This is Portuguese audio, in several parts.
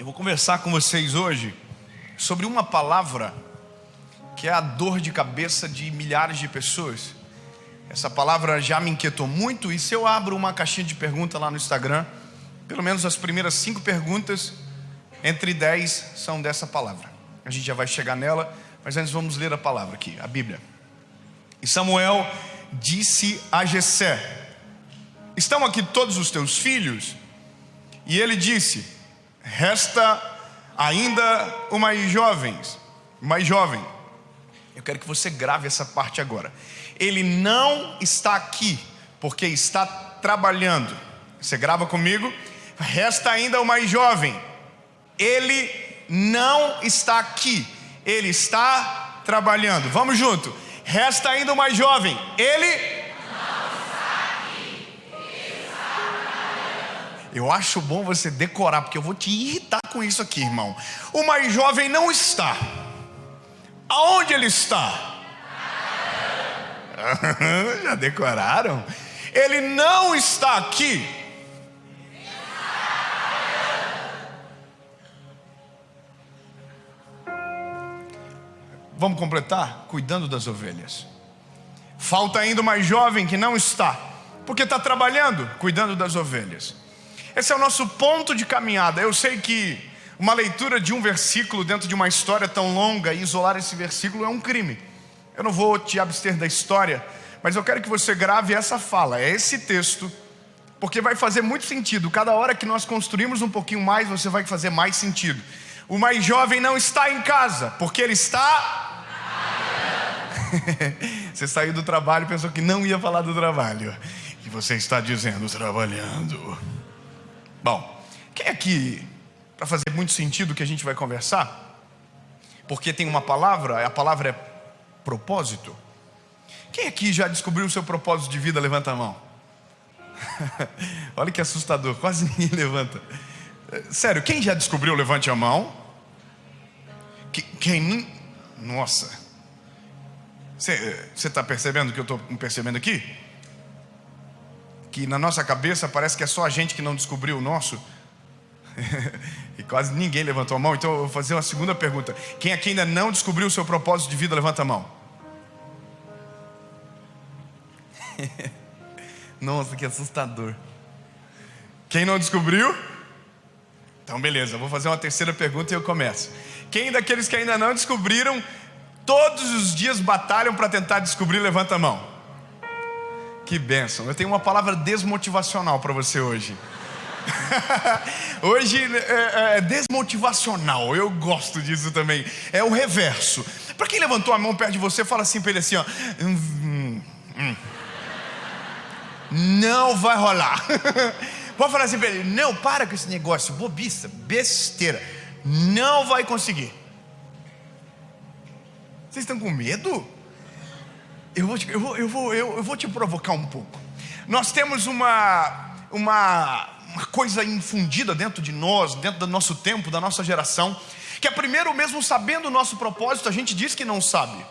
vou conversar com vocês hoje sobre uma palavra que é a dor de cabeça de milhares de pessoas. Essa palavra já me inquietou muito, e se eu abro uma caixinha de perguntas lá no Instagram, pelo menos as primeiras 5 perguntas, entre 10 são dessa palavra. A gente já vai chegar nela, mas antes vamos ler a palavra aqui, a Bíblia. E Samuel disse a Jessé: estão aqui todos os teus filhos? E ele disse: resta ainda o mais jovem. Eu quero que você grave essa parte agora. Ele não está aqui porque está trabalhando. Você grava comigo? Resta ainda o mais jovem. Ele não está aqui, ele está trabalhando. Vamos junto. Resta ainda o mais jovem. Ele Eu acho bom você decorar, porque eu vou te irritar com isso aqui, irmão. O mais jovem não está. Aonde ele está? Já decoraram? Ele não está aqui. Vamos completar? Cuidando das ovelhas. Falta ainda o mais jovem que não está, porque está trabalhando, cuidando das ovelhas. Esse é o nosso ponto de caminhada. Eu sei que uma leitura de um versículo dentro de uma história tão longa e isolar esse versículo é um crime. Eu não vou te abster da história, mas eu quero que você grave essa fala, esse texto, porque vai fazer muito sentido. Cada hora que nós construímos um pouquinho mais, você vai fazer mais sentido. O mais jovem não está em casa, porque ele está... Você saiu do trabalho e pensou que não ia falar do trabalho, e você está dizendo trabalhando. Bom, quem aqui, para fazer muito sentido o que a gente vai conversar, porque tem uma palavra, a palavra é propósito. Quem aqui já descobriu o seu propósito de vida? Levanta a mão. Olha que assustador, quase ninguém levanta. Sério, quem já descobriu? Levante a mão. Quem? Nossa. Você está percebendo o que eu estou percebendo aqui? Que na nossa cabeça parece que é só a gente que não descobriu o nosso. E quase ninguém levantou a mão. Então eu vou fazer uma segunda pergunta. Quem aqui ainda não descobriu o seu propósito de vida? Levanta a mão. Nossa, que assustador. Quem não descobriu? Então beleza, eu vou fazer uma terceira pergunta e eu começo. Quem daqueles que ainda não descobriram, todos os dias batalham para tentar descobrir? Levanta a mão. Que bênção. Eu tenho uma palavra desmotivacional para você hoje. Hoje é desmotivacional. Eu gosto disso também. É o reverso. Para quem levantou a mão perto de você, fala assim para ele assim, ó. Não vai rolar. Pode falar assim para ele: não, para com esse negócio, bobiça, besteira. Não vai conseguir. Vocês estão com medo? Eu vou te provocar um pouco. Nós temos uma coisa infundida dentro de nós, dentro do nosso tempo, da nossa geração, que é primeiro, mesmo sabendo o nosso propósito, a gente diz que não sabe.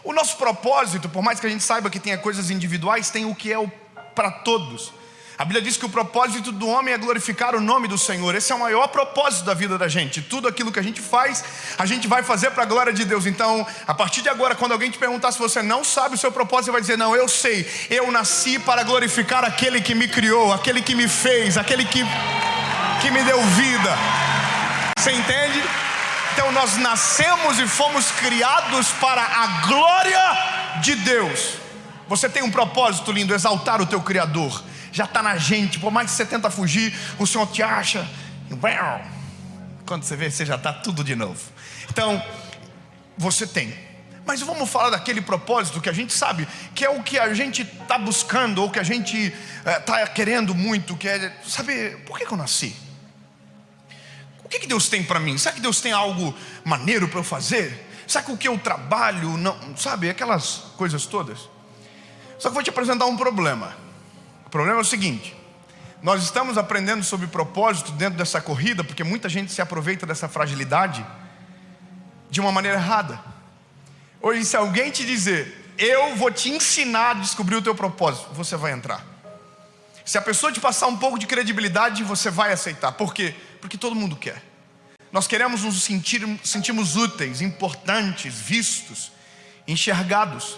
O nosso propósito, por mais que a gente saiba que tenha coisas individuais, tem o que é para todos. A Bíblia diz que o propósito do homem é glorificar o nome do Senhor. Esse é o maior propósito da vida da gente. Tudo aquilo que a gente faz, a gente vai fazer para a glória de Deus. Então, a partir de agora, quando alguém te perguntar se você não sabe o seu propósito, você vai dizer: não, eu sei. Eu nasci para glorificar aquele que me criou, aquele que me fez, aquele que me deu vida. Você entende? Então nós nascemos e fomos criados para a glória de Deus. Você tem um propósito lindo: exaltar o teu Criador. Já está na gente. Por mais que você tenta fugir, o Senhor te acha. Quando você vê, você já está tudo de novo. Então, você tem. Mas vamos falar daquele propósito que a gente sabe, que é o que a gente está buscando, ou que a gente está querendo muito, que é saber: por que eu nasci? O que Deus tem para mim? Será que Deus tem algo maneiro para eu fazer? Será que o que eu trabalho, não, sabe, aquelas coisas todas? Só que vou te apresentar um problema. O problema é o seguinte: nós estamos aprendendo sobre propósito dentro dessa corrida, porque muita gente se aproveita dessa fragilidade de uma maneira errada. Hoje, se alguém te dizer: eu vou te ensinar a descobrir o teu propósito, você vai entrar. Se a pessoa te passar um pouco de credibilidade, você vai aceitar. Por quê? Porque todo mundo quer. Nós queremos nos sentirmos úteis, importantes, vistos, enxergados.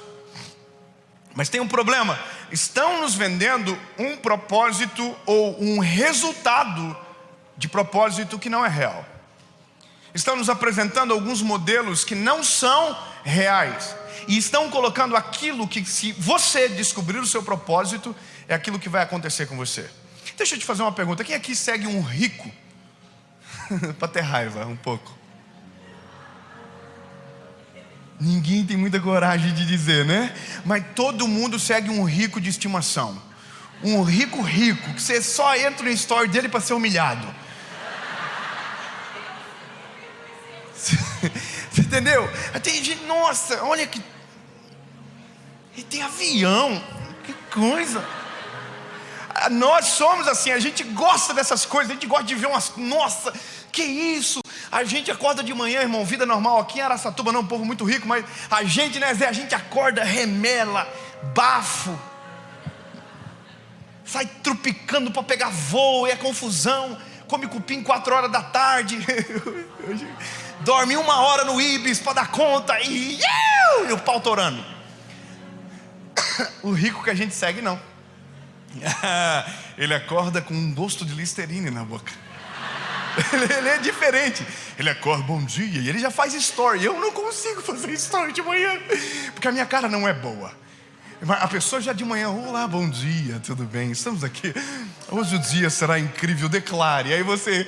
Mas tem um problema: estão nos vendendo um propósito ou um resultado de propósito que não é real. Estão nos apresentando alguns modelos que não são reais. E estão colocando aquilo que, se você descobrir o seu propósito, é aquilo que vai acontecer com você. Deixa eu te fazer uma pergunta: quem aqui segue um rico? Para ter raiva um pouco. Ninguém tem muita coragem de dizer, né? Mas todo mundo segue um rico de estimação. Um rico, que você só entra no story dele para ser humilhado. Você entendeu? Tem gente, nossa, olha que... E tem avião, que coisa. Nós somos assim, a gente gosta dessas coisas, a gente gosta de ver umas... Nossa, que isso? A gente acorda de manhã, irmão, vida normal aqui em Araçatuba, não, um povo muito rico, mas a gente, né, Zé, a gente acorda, remela, bafo, sai trupicando para pegar voo, e é confusão, come cupim 4 horas da tarde, dorme 1 hora no Ibis para dar conta, e o pau torando. O rico que a gente segue, não. Ele acorda com um gosto de Listerine na boca. Ele é diferente. Ele acorda, bom dia, e ele já faz story. Eu não consigo fazer story de manhã, porque a minha cara não é boa. A pessoa já de manhã: olá, bom dia, tudo bem? Estamos aqui. Hoje o dia será incrível, declare. Aí você: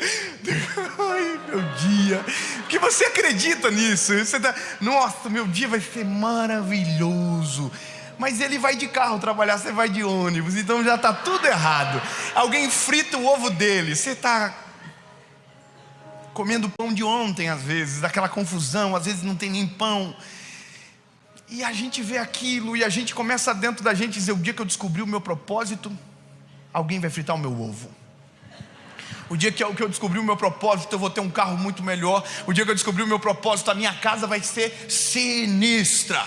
ai, meu dia. Porque você acredita nisso. Você tá, nossa, meu dia vai ser maravilhoso. Mas ele vai de carro trabalhar, você vai de ônibus, então já está tudo errado. Alguém frita o ovo dele, você está comendo pão de ontem, às vezes, daquela confusão, às vezes não tem nem pão. E a gente vê aquilo, e a gente começa dentro da gente dizer: o dia que eu descobri o meu propósito, alguém vai fritar o meu ovo. O dia que eu descobri o meu propósito, eu vou ter um carro muito melhor. O dia que eu descobri o meu propósito, a minha casa vai ser sinistra.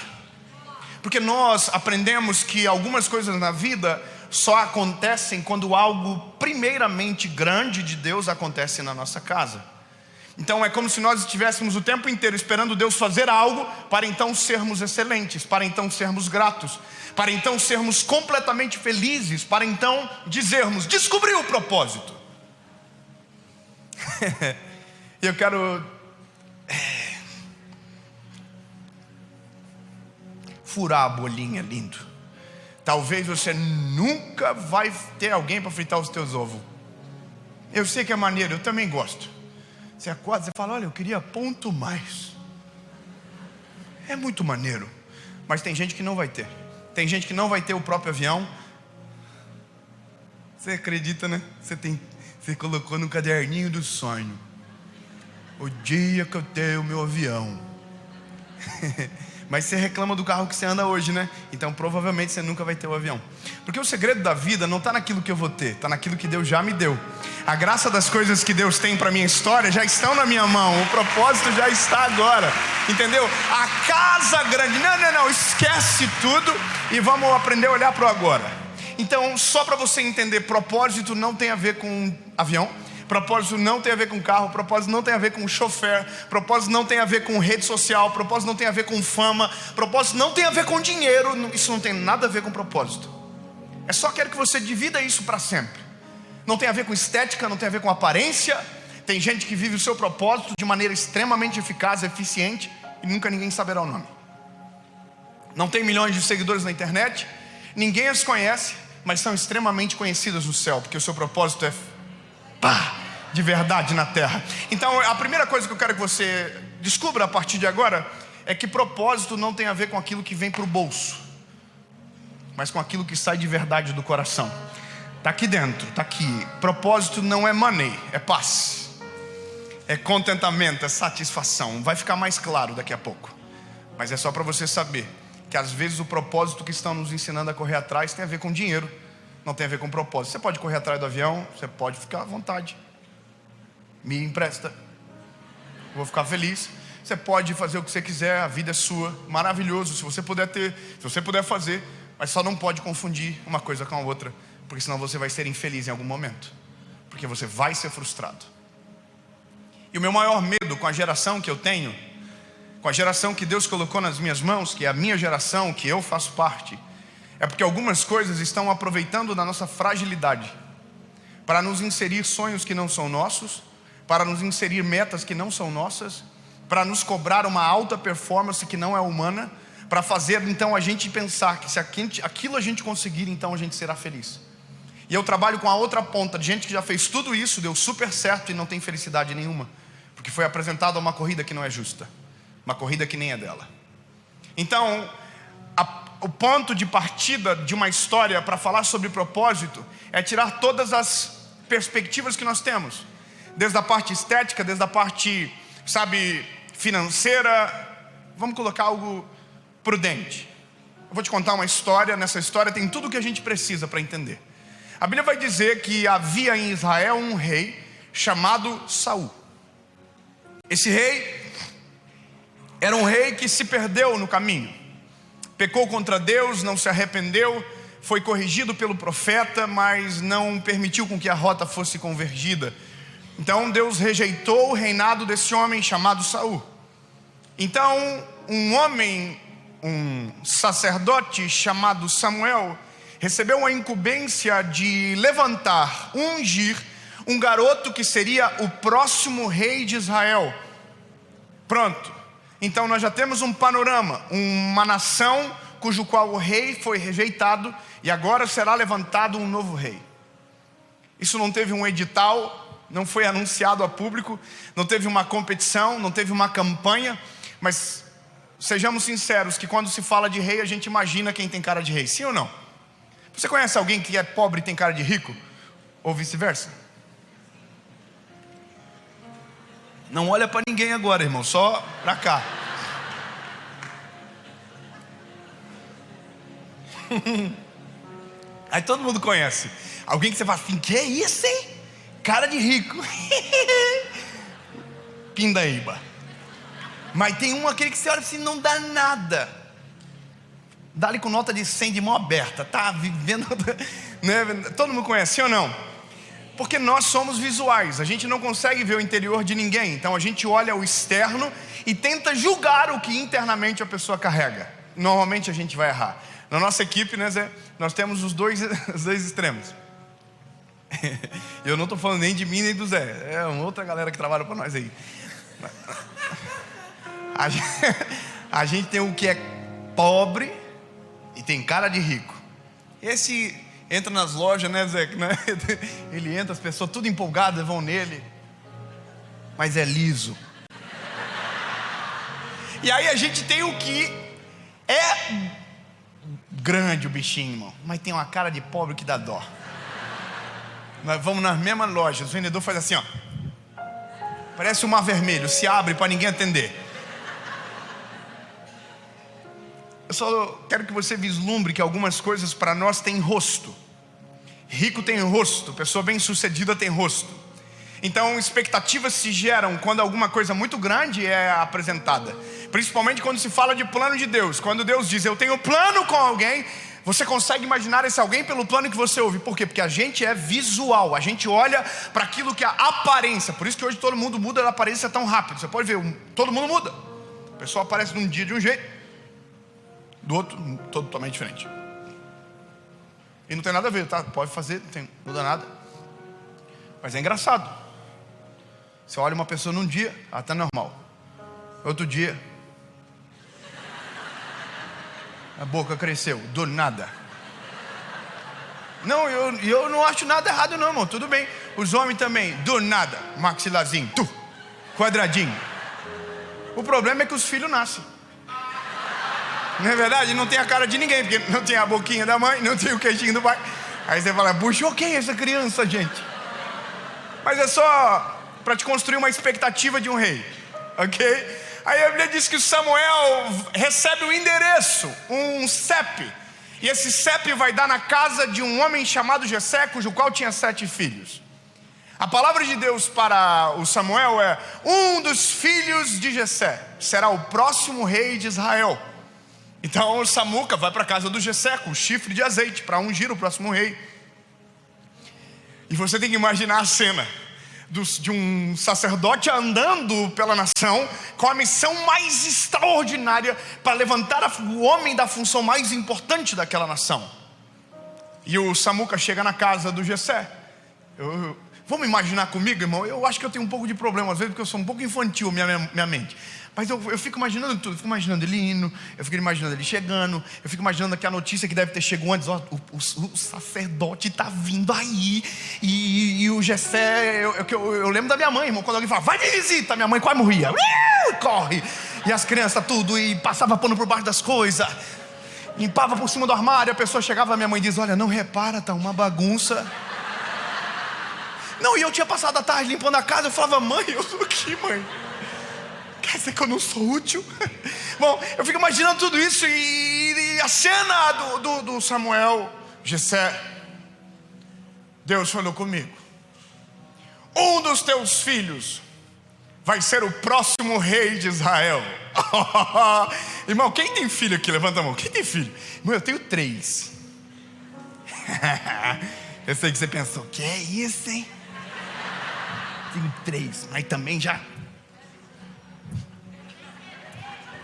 Porque nós aprendemos que algumas coisas na vida só acontecem quando algo primeiramente grande de Deus acontece na nossa casa. Então é como se nós estivéssemos o tempo inteiro esperando Deus fazer algo para então sermos excelentes, para então sermos gratos, para então sermos completamente felizes, para então dizermos: descobri o propósito. E eu quero furar a bolinha, lindo. Talvez você nunca vai ter alguém para fritar os teus ovos. Eu sei que é maneiro, eu também gosto. Você acorda, você fala: olha, eu queria ponto mais. É muito maneiro. Mas tem gente que não vai ter. Tem gente que não vai ter o próprio avião. Você acredita, né? Você colocou no caderninho do sonho: o dia que eu ter o meu avião. Mas você reclama do carro que você anda hoje, né? Então provavelmente você nunca vai ter o avião. Porque o segredo da vida não está naquilo que eu vou ter, está naquilo que Deus já me deu. A graça das coisas que Deus tem para a minha história já estão na minha mão. O propósito já está agora, entendeu? A casa grande, não, esquece tudo e vamos aprender a olhar para o agora. Então, só para você entender, propósito não tem a ver com avião. Propósito não tem a ver com carro, propósito não tem a ver com chofer, propósito não tem a ver com rede social, propósito não tem a ver com fama, propósito não tem a ver com dinheiro. Isso não tem nada a ver com propósito. É só quero que você divida isso para sempre. Não tem a ver com estética, não tem a ver com aparência. Tem gente que vive o seu propósito de maneira extremamente eficaz, eficiente, e nunca ninguém saberá o nome. Não tem milhões de seguidores na internet, ninguém as conhece, mas são extremamente conhecidas no céu, porque o seu propósito é de verdade na terra. Então a primeira coisa que eu quero que você descubra a partir de agora é que propósito não tem a ver com aquilo que vem para o bolso, mas com aquilo que sai de verdade do coração. Está aqui dentro, está aqui. Propósito não é money, é paz, é contentamento, é satisfação. Vai ficar mais claro daqui a pouco, mas é só para você saber que às vezes o propósito que estão nos ensinando a correr atrás tem a ver com dinheiro, não tem a ver com propósito. Você pode correr atrás do avião, você pode ficar à vontade, me empresta, vou ficar feliz. Você pode fazer o que você quiser, a vida é sua, maravilhoso, se você puder ter, se você puder fazer, mas só não pode confundir uma coisa com a outra, porque senão você vai ser infeliz em algum momento, porque você vai ser frustrado. E o meu maior medo com a geração que eu tenho, com a geração que Deus colocou nas minhas mãos, que é a minha geração, que eu faço parte, é porque algumas coisas estão aproveitando da nossa fragilidade para nos inserir sonhos que não são nossos, para nos inserir metas que não são nossas, para nos cobrar uma alta performance que não é humana, para fazer então a gente pensar que se aquilo a gente conseguir, então a gente será feliz. E eu trabalho com a outra ponta de gente que já fez tudo isso, deu super certo e não tem felicidade nenhuma, porque foi apresentado a uma corrida que não é justa, uma corrida que nem é dela. Então, o ponto de partida de uma história para falar sobre propósito é tirar todas as perspectivas que nós temos, desde a parte estética, desde a parte, financeira. Vamos colocar algo prudente. Eu vou te contar uma história. Nessa história tem tudo o que a gente precisa para entender. A Bíblia vai dizer que havia em Israel um rei chamado Saul. Esse rei era um rei que se perdeu no caminho, pecou contra Deus, não se arrependeu, foi corrigido pelo profeta, mas não permitiu com que a rota fosse convergida. Então Deus rejeitou o reinado desse homem chamado Saul. Então um sacerdote chamado Samuel recebeu a incumbência de levantar, ungir um garoto que seria o próximo rei de Israel. Pronto. Então nós já temos um panorama, uma nação cujo qual o rei foi rejeitado e agora será levantado um novo rei. Isso não teve um edital, não foi anunciado a público, não teve uma competição, não teve uma campanha, mas sejamos sinceros que quando se fala de rei a gente imagina quem tem cara de rei, sim ou não? Você conhece alguém que é pobre e tem cara de rico? Ou vice-versa? Não olha para ninguém agora, irmão, só para cá. Aí todo mundo conhece alguém que você fala assim: que é isso, hein? Cara de rico. Pindaíba. Mas tem aquele que você olha assim, não dá nada. Dá-lhe com nota de 100 de mão aberta. Tá vivendo, né? Todo mundo conhece, sim ou não? Porque nós somos visuais, a gente não consegue ver o interior de ninguém. Então a gente olha o externo e tenta julgar o que internamente a pessoa carrega. Normalmente a gente vai errar. Na nossa equipe, né, Zé, nós temos os dois extremos. Eu não estou falando nem de mim nem do Zé, é uma outra galera que trabalha para nós aí. A gente tem o que é pobre e tem cara de rico. Esse entra nas lojas, né, Zé? Ele entra, as pessoas tudo empolgadas vão nele, mas é liso. E aí a gente tem o que é grande o bichinho, irmão, mas tem uma cara de pobre que dá dó. Nós vamos nas mesmas lojas, o vendedor faz assim, ó, parece um mar vermelho, se abre para ninguém atender. Eu só quero que você vislumbre que algumas coisas para nós têm rosto. Rico tem rosto, pessoa bem sucedida tem rosto. Então expectativas se geram quando alguma coisa muito grande é apresentada. Principalmente quando se fala de plano de Deus. Quando Deus diz, eu tenho plano com alguém, você consegue imaginar esse alguém pelo plano que você ouve. Por quê? Porque a gente é visual, a gente olha para aquilo que é a aparência. Por isso que hoje todo mundo muda a aparência tão rápido. Você pode ver, todo mundo muda. A pessoa aparece num dia de um jeito, do outro totalmente diferente. E não tem nada a ver, tá? Pode fazer, não muda nada. Mas é engraçado. Você olha uma pessoa num dia, ela está normal. Outro dia, a boca cresceu, do nada. Não, eu não acho nada errado não, irmão. Tudo bem. Os homens também, do nada, maxilarzinho, quadradinho. O problema é que os filhos nascem. Não é verdade? Não tem a cara de ninguém, porque não tem a boquinha da mãe, não tem o queixinho do pai. Aí você fala, puxa, quem é essa criança, gente? Mas é só para te construir uma expectativa de um rei, ok? Aí a Bíblia diz que Samuel recebe um endereço, um CEP. E esse CEP vai dar na casa de um homem chamado Jessé, cujo qual tinha 7 filhos. A palavra de Deus para o Samuel é: um dos filhos de Jessé será o próximo rei de Israel. Então Samuca vai para a casa do Jessé com chifre de azeite para ungir o próximo rei. E você tem que imaginar a cena. de um sacerdote andando pela nação com a missão mais extraordinária para levantar o homem da função mais importante daquela nação. E o Samuca chega na casa do Jessé. Vamos imaginar comigo, irmão? Eu acho que eu tenho um pouco de problema às vezes, porque eu sou um pouco infantil, minha mente. Mas eu fico imaginando tudo, eu fico imaginando ele indo, eu fico imaginando ele chegando, eu fico imaginando que a notícia que deve ter chegado antes, ó, o sacerdote está vindo aí, e o Jessé, eu lembro da minha mãe, irmão, quando alguém fala, vai me visita, minha mãe quase morria, corre, e as crianças tudo, e passava pano por baixo das coisas, limpava por cima do armário, a pessoa chegava, a minha mãe diz, olha, não repara, tá uma bagunça. Não, e eu tinha passado a tarde limpando a casa, eu falava, mãe, eu tô aqui, mãe. Quer dizer que eu não sou útil? Bom, eu fico imaginando tudo isso e a cena do Samuel, Jessé. Deus falou comigo, um dos teus filhos vai ser o próximo rei de Israel. Irmão, quem tem filho aqui? Levanta a mão. Quem tem filho? Irmão, eu tenho 3. Eu sei que você pensou, que é isso, hein? Tenho 3, mas também já...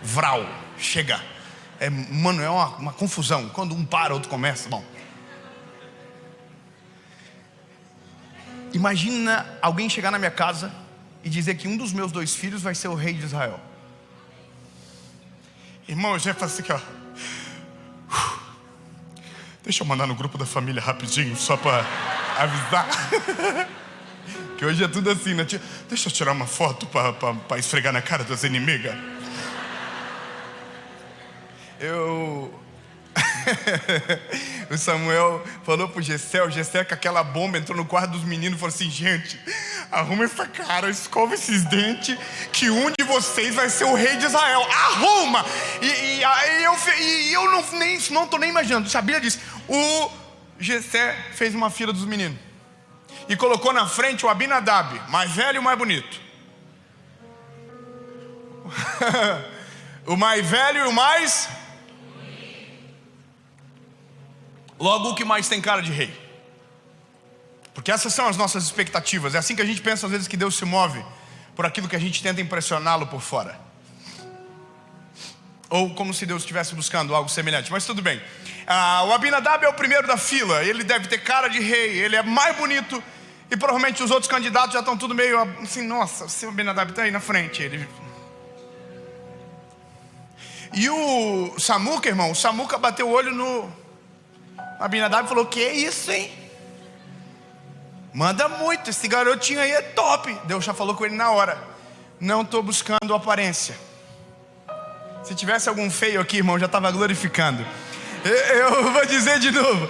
Vral, chega. Mano, é uma confusão. Quando um para, outro começa. Bom, imagina alguém chegar na minha casa e dizer que um dos meus 2 filhos vai ser o rei de Israel. Irmão, eu já faço aqui, ó. Deixa eu mandar no grupo da família rapidinho, só para avisar. Que hoje é tudo assim, né? Deixa eu tirar uma foto para esfregar na cara das inimigas. O Samuel falou pro Jessé, o Jessé com aquela bomba entrou no quarto dos meninos e falou assim, gente, arruma essa cara, escova esses dentes, que um de vocês vai ser o rei de Israel, arruma! E eu não tô nem imaginando, a Bíblia diz, o Jessé fez uma fila dos meninos e colocou na frente o Abinadab, mais velho e o mais bonito. O mais velho e o mais... Logo o que mais tem cara de rei. Porque essas são as nossas expectativas. É assim que a gente pensa às vezes que Deus se move, por aquilo que a gente tenta impressioná-lo por fora. Ou como se Deus estivesse buscando algo semelhante. Mas tudo bem. O Abinadab é o primeiro da fila. Ele deve ter cara de rei. Ele é mais bonito. E provavelmente os outros candidatos já estão tudo meio assim, nossa, o Abinadab está aí na frente. E o Samuca, irmão, o Samuca bateu o olho no Abinadab e falou, que é isso, hein? Manda muito, esse garotinho aí é top. Deus já falou com ele na hora, não estou buscando aparência. Se tivesse algum feio aqui, irmão, já estava glorificando. Eu vou dizer de novo,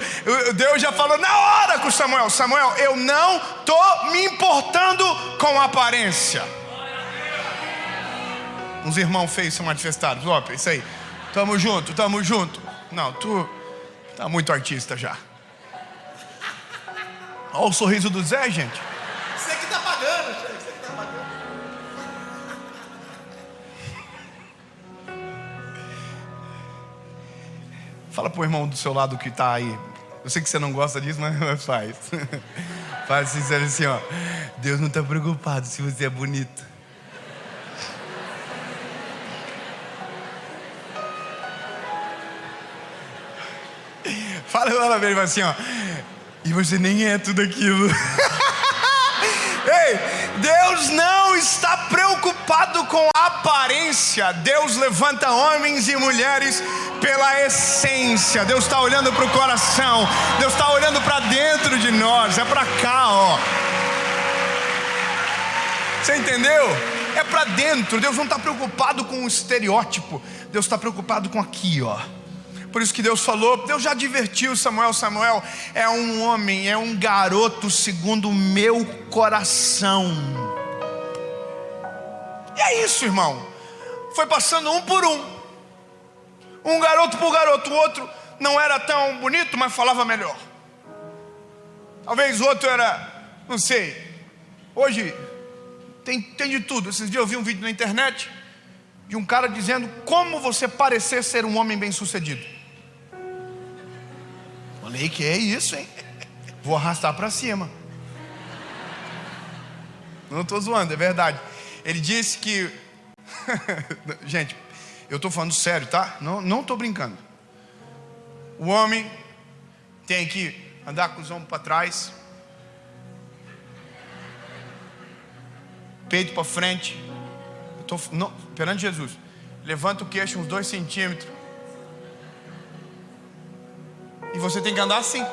Deus já falou na hora com Samuel, Samuel, eu não estou me importando com aparência. Uns irmãos feios se manifestaram, ó, isso aí, tamo junto. Não, tu tá muito artista já. Olha o sorriso do Zé, gente. Você que tá pagando, você que tá pagando. Fala pro irmão do seu lado que tá aí. Eu sei que você não gosta disso, mas faz. Faz sincero assim, ó. Deus não tá preocupado se você é bonito. Fala pra ele assim, ó. E você nem é tudo aquilo. Ei, Deus não está preocupado com a aparência. Deus levanta homens e mulheres pela essência. Deus está olhando para o coração. Deus está olhando para dentro de nós. É para cá, ó. Você entendeu? É para dentro. Deus não está preocupado com o estereótipo. Deus está preocupado com aqui, ó. Por isso que Deus falou, Deus já advertiu Samuel, Samuel é um homem, é um garoto segundo o meu coração. E é isso, irmão. Foi passando um por um. Um garoto por garoto. O outro não era tão bonito, mas falava melhor. Talvez o outro era, não sei. Hoje tem de tudo. Esses dias eu vi um vídeo na internet de um cara dizendo como você parecer ser um homem bem sucedido. Falei, que é isso, hein? Vou arrastar para cima. Não estou zoando, é verdade. Ele disse que... Gente, eu estou falando sério, tá? Não estou brincando. O homem tem que andar com os ombros para trás, peito para frente. Perante Jesus, levanta o queixo uns 2 centímetros. E você tem que andar assim.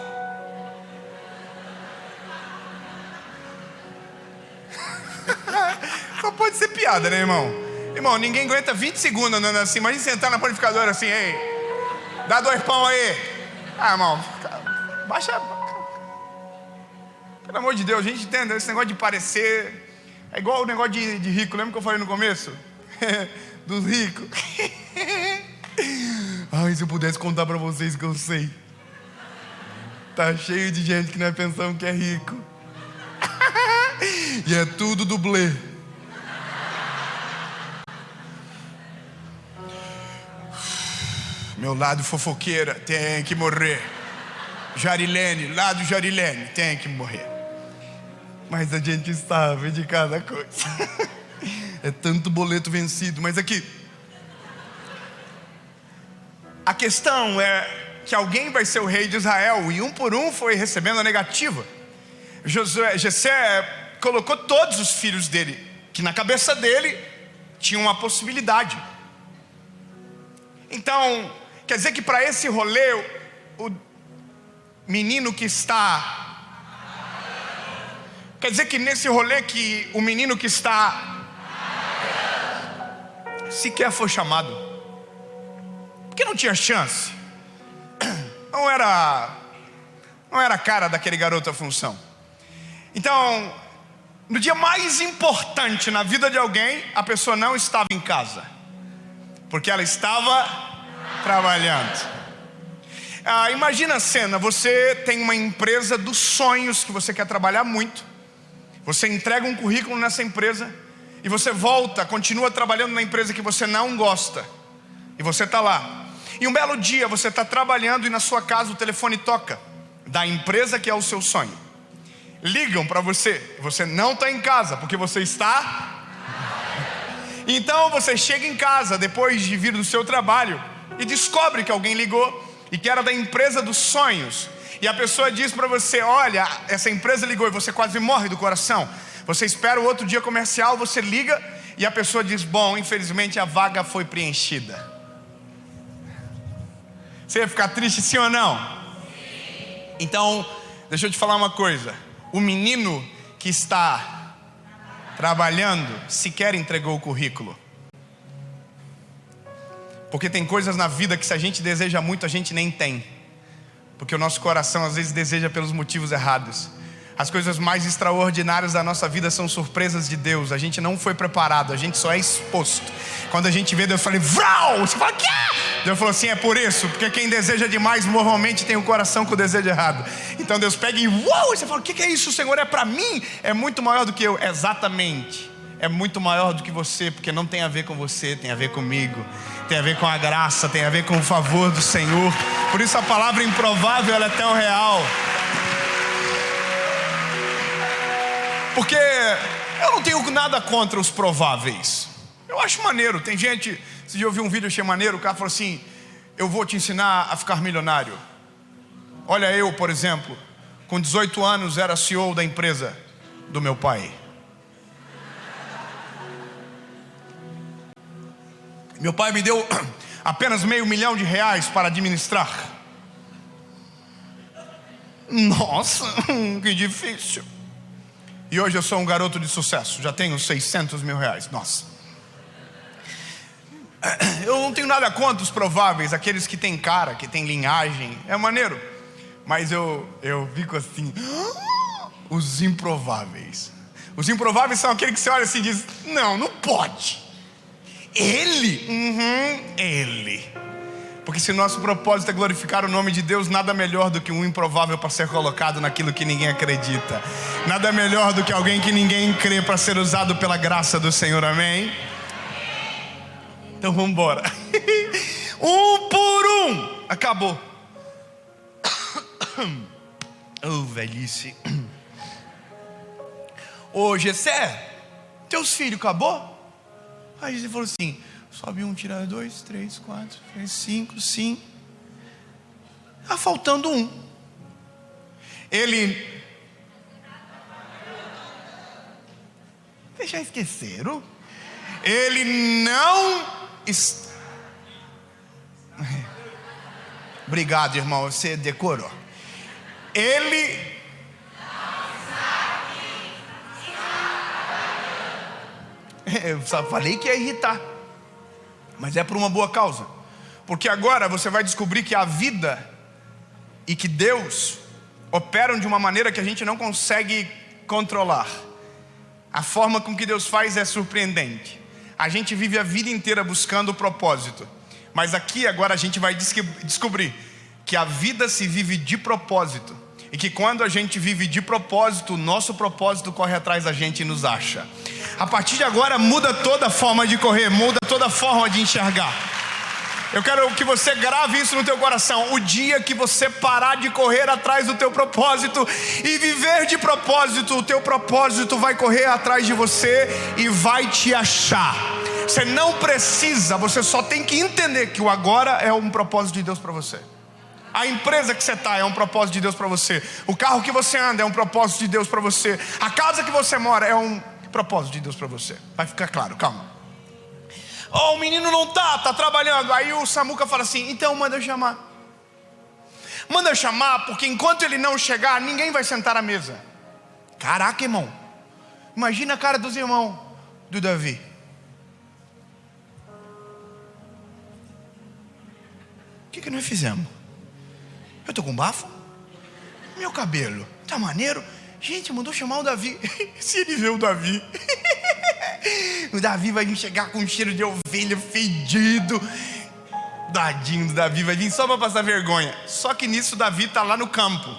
Só pode ser piada, né, irmão? Irmão, ninguém aguenta 20 segundos andando assim. Imagina sentar na panificadora assim, ei, dá 2 pão aí. Ah, irmão, baixa. Pelo amor de Deus, a gente entende esse negócio de parecer. É igual o negócio de rico. Lembra que eu falei no começo? Dos ricos. Ai, se eu pudesse contar pra vocês que eu sei. Tá cheio de gente que não é pensando que é rico. E é tudo dublê. Meu lado fofoqueira tem que morrer. Jarilene, lado Jarilene, tem que morrer. Mas a gente sabe de cada coisa. É tanto boleto vencido. Mas aqui, a questão é que alguém vai ser o rei de Israel, e um por um foi recebendo a negativa. Jessé colocou todos os filhos dele, que na cabeça dele tinha uma possibilidade. Então, quer dizer que para esse rolê, o menino que está... Quer dizer que nesse rolê que o menino que está... sequer foi chamado. Porque não tinha chance. Não era a cara daquele garoto a função. Então, no dia mais importante na vida de alguém, a pessoa não estava em casa, porque ela estava trabalhando. Imagina a cena, você tem uma empresa dos sonhos que você quer trabalhar muito. Você entrega um currículo nessa empresa e você volta, continua trabalhando na empresa que você não gosta. E você está lá. E um belo dia você está trabalhando e na sua casa o telefone toca, da empresa que é o seu sonho. Ligam para você, você não está em casa, porque você está... Então você chega em casa depois de vir do seu trabalho e descobre que alguém ligou e que era da empresa dos sonhos. E a pessoa diz para você, olha, essa empresa ligou, e você quase morre do coração. Você espera o outro dia comercial, você liga e a pessoa diz, bom, infelizmente a vaga foi preenchida. Você ia ficar triste, sim ou não? Sim. Então, deixa eu te falar uma coisa. O menino que está trabalhando sequer entregou o currículo. Porque tem coisas na vida que se a gente deseja muito, a gente nem tem. Porque o nosso coração às vezes deseja pelos motivos errados. As coisas mais extraordinárias da nossa vida são surpresas de Deus. A gente não foi preparado, a gente só é exposto. Quando a gente vê Deus, fala, vrau! Você fala, quê? Deus falou assim, é por isso. Porque quem deseja demais, normalmente tem o coração com o desejo errado. Então Deus pega e uau! Você fala, o que é isso, Senhor? É para mim? É muito maior do que eu. Exatamente. É muito maior do que você, porque não tem a ver com você, tem a ver comigo. Tem a ver com a graça, tem a ver com o favor do Senhor. Por isso a palavra improvável, ela é tão real. Porque eu não tenho nada contra os prováveis. Eu acho maneiro. Tem gente, se eu vi um vídeo, achei maneiro. O cara falou assim, eu vou te ensinar a ficar milionário. Olha, eu, por exemplo, com 18 anos era CEO da empresa do meu pai. Meu pai me deu apenas R$500 mil para administrar. Nossa, que difícil. E hoje eu sou um garoto de sucesso, já tenho R$600 mil. Nossa. Eu não tenho nada contra os prováveis, aqueles que têm cara, que têm linhagem, é maneiro. Mas eu fico assim, os improváveis. Os improváveis são aqueles que você olha assim e diz, não pode. Ele? Ele. Porque se nosso propósito é glorificar o nome de Deus, nada melhor do que um improvável para ser colocado naquilo que ninguém acredita. Nada melhor do que alguém que ninguém crê para ser usado pela graça do Senhor, amém? Então vamos embora. Um por um. Acabou. Oh, velhice. ô Gessé, teus filhos acabou? Aí ele falou assim, sobe 1, tira 2, 3, 4, 5, 5. Tá faltando 1. Ele... Vocês já esqueceram? Ele não... Obrigado, irmão, você decorou. Ele... Eu só falei que ia irritar, mas é por uma boa causa. Porque agora você vai descobrir que a vida e que Deus operam de uma maneira que a gente não consegue controlar. A forma com que Deus faz é surpreendente. A gente vive a vida inteira buscando o propósito, mas aqui agora a gente vai descobrir que a vida se vive de propósito, e que quando a gente vive de propósito, o nosso propósito corre atrás da gente e nos acha. A partir de agora muda toda a forma de correr, muda toda a forma de enxergar. Eu quero que você grave isso no teu coração. O dia que você parar de correr atrás do teu propósito e viver de propósito, o teu propósito vai correr atrás de você e vai te achar. Você não precisa, você só tem que entender que o agora é um propósito de Deus para você. A empresa que você está é um propósito de Deus para você. O carro que você anda é um propósito de Deus para você. A casa que você mora é um propósito de Deus para você. Vai ficar claro, calma. Oh, o menino não tá trabalhando. Aí o Samuca fala assim, então manda eu chamar. Manda eu chamar, porque enquanto ele não chegar, ninguém vai sentar à mesa. Caraca, irmão, imagina a cara dos irmãos do Davi. O que nós fizemos? Eu tô com bafo? Meu cabelo tá maneiro? Gente, mandou chamar o Davi. Se ele vê o Davi, o Davi vai vir chegar com um cheiro de ovelha fedido. Dadinho do Davi vai vir só para passar vergonha. Só que nisso o Davi tá lá no campo.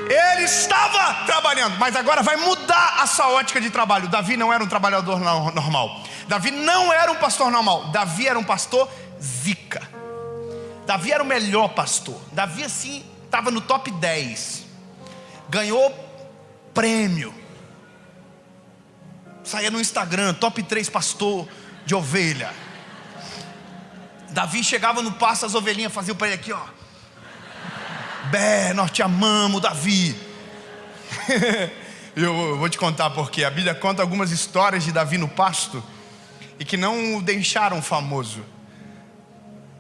Ele estava trabalhando, mas agora vai mudar a sua ótica de trabalho. Davi não era um trabalhador normal. Davi não era um pastor normal. Davi era um pastor zica. Davi era o melhor pastor. Davi assim, estava no top 10. Ganhou prêmio. Saía no Instagram, top 3 pastor de ovelha. Davi chegava no pasto, as ovelhinhas faziam para ele aqui, ó. Bé, nós te amamos, Davi. Eu vou te contar porque a Bíblia conta algumas histórias de Davi no pasto e que não o deixaram famoso,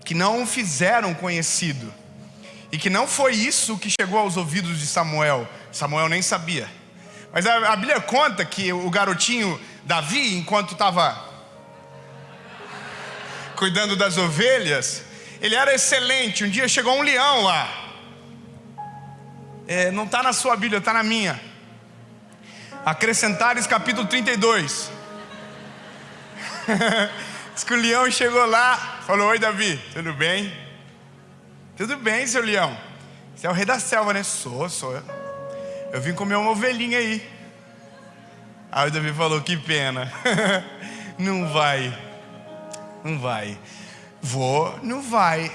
que não o fizeram conhecido, e que não foi isso que chegou aos ouvidos de Samuel. Samuel nem sabia. Mas a Bíblia conta que o garotinho Davi, enquanto estava cuidando das ovelhas, ele era excelente. Um dia chegou um leão lá. Não está na sua Bíblia, está na minha. Acrescentares capítulo 32. Diz que o leão chegou lá, falou: oi Davi, tudo bem? Tudo bem, seu leão. Você é o rei da selva, né? Sou eu vim comer uma ovelhinha aí. Aí o Davi falou: que pena. Não vai. Vou, não vai.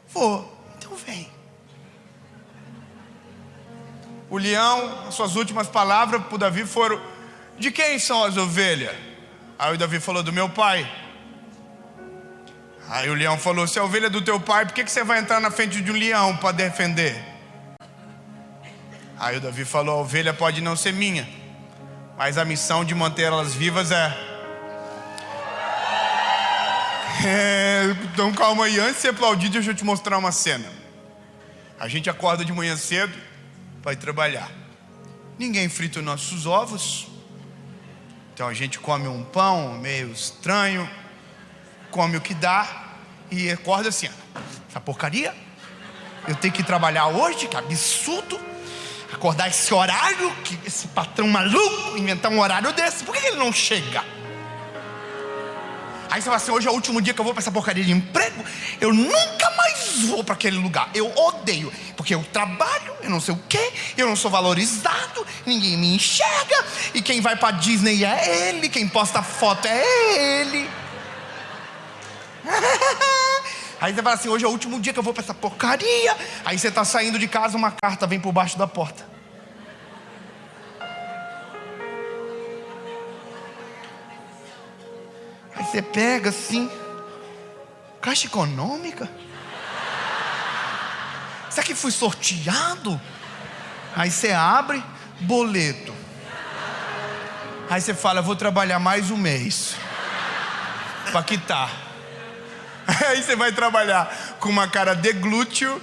Vou, então vem. O leão, as suas últimas palavras para o Davi foram: de quem são as ovelhas? Aí o Davi falou: do meu pai. Aí o leão falou: se a ovelha é do teu pai, por que você vai entrar na frente de um leão para defender? Aí o Davi falou: a ovelha pode não ser minha, mas a missão de manter elas vivas é. Então calma aí, antes de você aplaudir, deixa eu te mostrar uma cena. A gente acorda de manhã cedo para ir trabalhar. Ninguém frita os nossos ovos, então a gente come um pão meio estranho, come o que dá e acorda assim: essa porcaria, eu tenho que trabalhar hoje, que absurdo. Acordar esse horário, que esse patrão maluco inventar um horário desse, por que ele não chega? Aí você fala assim: hoje é o último dia que eu vou para essa porcaria de emprego, eu nunca mais vou para aquele lugar, eu odeio, porque eu trabalho, eu não sei o que, eu não sou valorizado, ninguém me enxerga, e quem vai para Disney é ele, quem posta foto é ele. Aí você fala assim, hoje é o último dia que eu vou para essa porcaria. Aí você está saindo de casa, uma carta vem por baixo da porta. Aí você pega assim, Caixa Econômica? Será que fui sorteado? Aí você abre, boleto. Aí você fala, eu vou trabalhar mais um mês para quitar. Aí você vai trabalhar com uma cara de glúteo,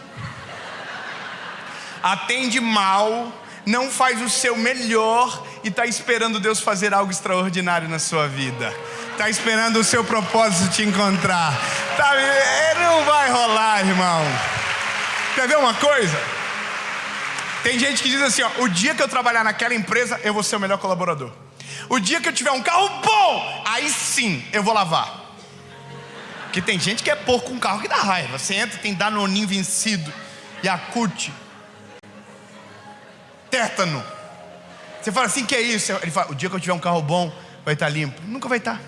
atende mal, não faz o seu melhor e está esperando Deus fazer algo extraordinário na sua vida. Está esperando o seu propósito te encontrar. Não vai rolar, irmão. Quer ver uma coisa? Tem gente que diz assim, ó, o dia que eu trabalhar naquela empresa, eu vou ser o melhor colaborador. O dia que eu tiver um carro bom, aí sim, eu vou lavar. Porque tem gente que é porco com carro que dá raiva. Você entra, tem Danoninho vencido, Yakult, tétano. Você fala assim, que é isso? Ele fala, o dia que eu tiver um carro bom, vai estar limpo. Nunca vai estar.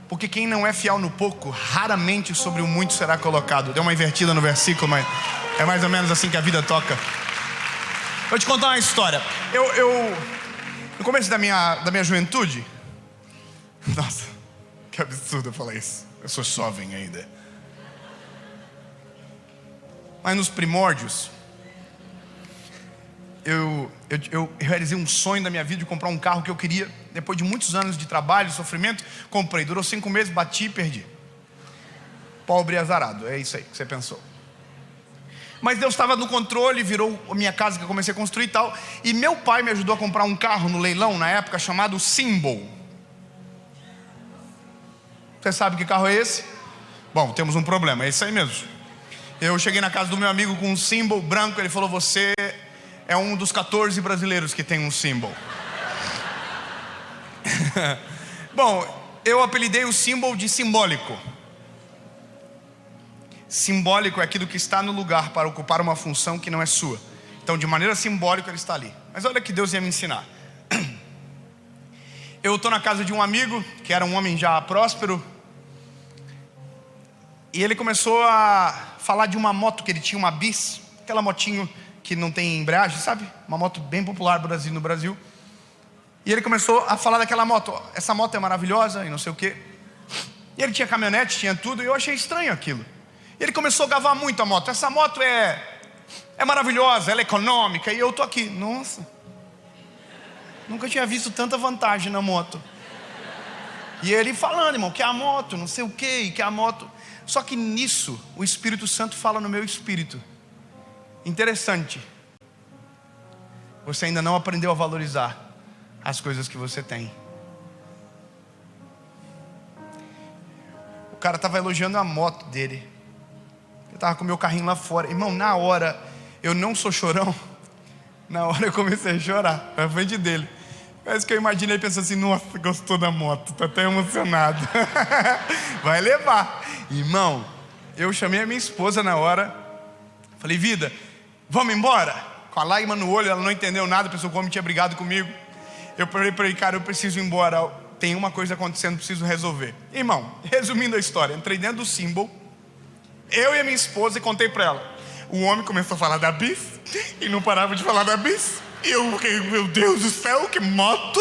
Porque quem não é fiel no pouco, raramente sobre o muito será colocado. Deu uma invertida no versículo, mas é mais ou menos assim que a vida toca. Vou te contar uma história. No começo da minha juventude, nossa, que absurdo eu falar isso. Eu sou jovem ainda. Mas nos primórdios, eu realizei um sonho da minha vida de comprar um carro que eu queria. Depois de muitos anos de trabalho, sofrimento, comprei. Durou 5 meses, bati e perdi. Pobre e azarado, é isso aí que você pensou. Mas Deus estava no controle, virou a minha casa que eu comecei a construir e tal. E meu pai me ajudou a comprar um carro no leilão, na época, chamado Symbol. Você sabe que carro é esse? Bom, temos um problema, é isso aí mesmo. Eu cheguei na casa do meu amigo com um Symbol branco. Ele falou, você é um dos 14 brasileiros que tem um Symbol. Bom, eu apelidei o Symbol de simbólico. Simbólico é aquilo que está no lugar para ocupar uma função que não é sua. Então, de maneira simbólica, ele está ali. Mas olha que Deus ia me ensinar. Eu estou na casa de um amigo, que era um homem já próspero. E ele começou a falar de uma moto que ele tinha, uma Bis. Aquela motinho que não tem embreagem, sabe? Uma moto bem popular no Brasil. E ele começou a falar daquela moto. Essa moto é maravilhosa e não sei o quê. E ele tinha caminhonete, tinha tudo. E eu achei estranho aquilo. Ele começou a gavar muito a moto. Essa moto é maravilhosa, ela é econômica. E eu estou aqui, nossa, nunca tinha visto tanta vantagem na moto. E ele falando, irmão, que a moto, não sei o que, que a moto. Só que nisso, o Espírito Santo fala no meu espírito. Interessante. Você ainda não aprendeu a valorizar as coisas que você tem. O cara estava elogiando a moto dele. Eu estava com o meu carrinho lá fora. Irmão, na hora, eu não sou chorão. Na hora eu comecei a chorar na frente dele. Parece que eu imaginei ele pensando assim, nossa, gostou da moto, tô até emocionado. Vai levar. Irmão, eu chamei a minha esposa na hora. Falei, vida, vamos embora? Com a lágrima no olho, ela não entendeu nada, pensou que o homem tinha brigado comigo. Eu falei para ele, cara, eu preciso ir embora. Tem uma coisa acontecendo, preciso resolver. Irmão, resumindo a história, entrei dentro do Symbol. Eu e a minha esposa e contei para ela. O homem começou a falar da Bis e não parava de falar da Bis. E eu fiquei, meu Deus do céu, que moto.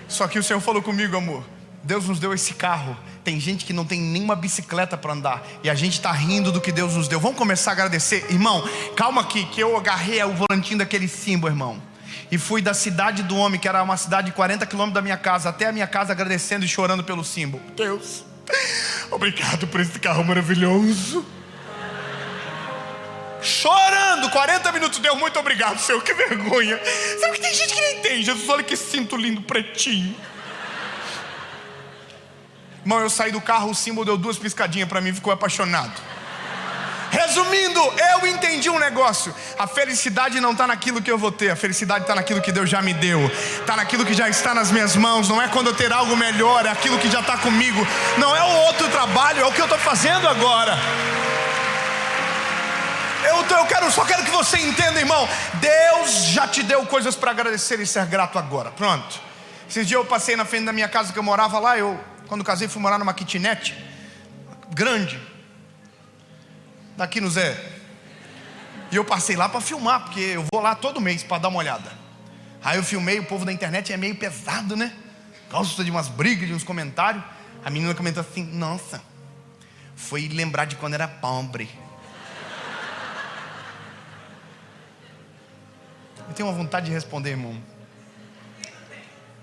Só que o Senhor falou comigo, amor, Deus nos deu esse carro. Tem gente que não tem nenhuma bicicleta para andar e a gente está rindo do que Deus nos deu. Vamos começar a agradecer. Irmão, calma aqui, que eu agarrei o volantinho daquele Symbol, irmão, e fui da cidade do homem, que era uma cidade de 40 quilômetros da minha casa, até a minha casa, agradecendo e chorando pelo Symbol. Deus, obrigado por esse carro maravilhoso. Chorando, 40 minutos, Deus, muito obrigado, Senhor, que vergonha. Sabe que tem gente que nem tem. Jesus, olha que cinto lindo, pretinho. Irmão, eu saí do carro, o Symbol deu 2 piscadinhas para mim, ficou apaixonado. Resumindo, eu entendi um negócio. A felicidade não está naquilo que eu vou ter. A felicidade está naquilo que Deus já me deu. Está naquilo que já está nas minhas mãos. Não é quando eu ter algo melhor, é aquilo que já está comigo. Não é o outro trabalho, é o que eu estou fazendo agora. Só quero que você entenda, irmão. Deus já te deu coisas para agradecer e ser grato agora. Pronto. Esses dias eu passei na frente da minha casa que eu morava lá. Eu, quando casei, fui morar numa kitnet grande. daqui no Zé. E eu passei lá para filmar, porque eu vou lá todo mês para dar uma olhada. Aí eu filmei, o povo da internet é meio pesado, né? Gosta de umas brigas, de uns comentários. A menina comentou assim: nossa, foi lembrar de quando era pobre. Eu tenho uma vontade de responder, irmão.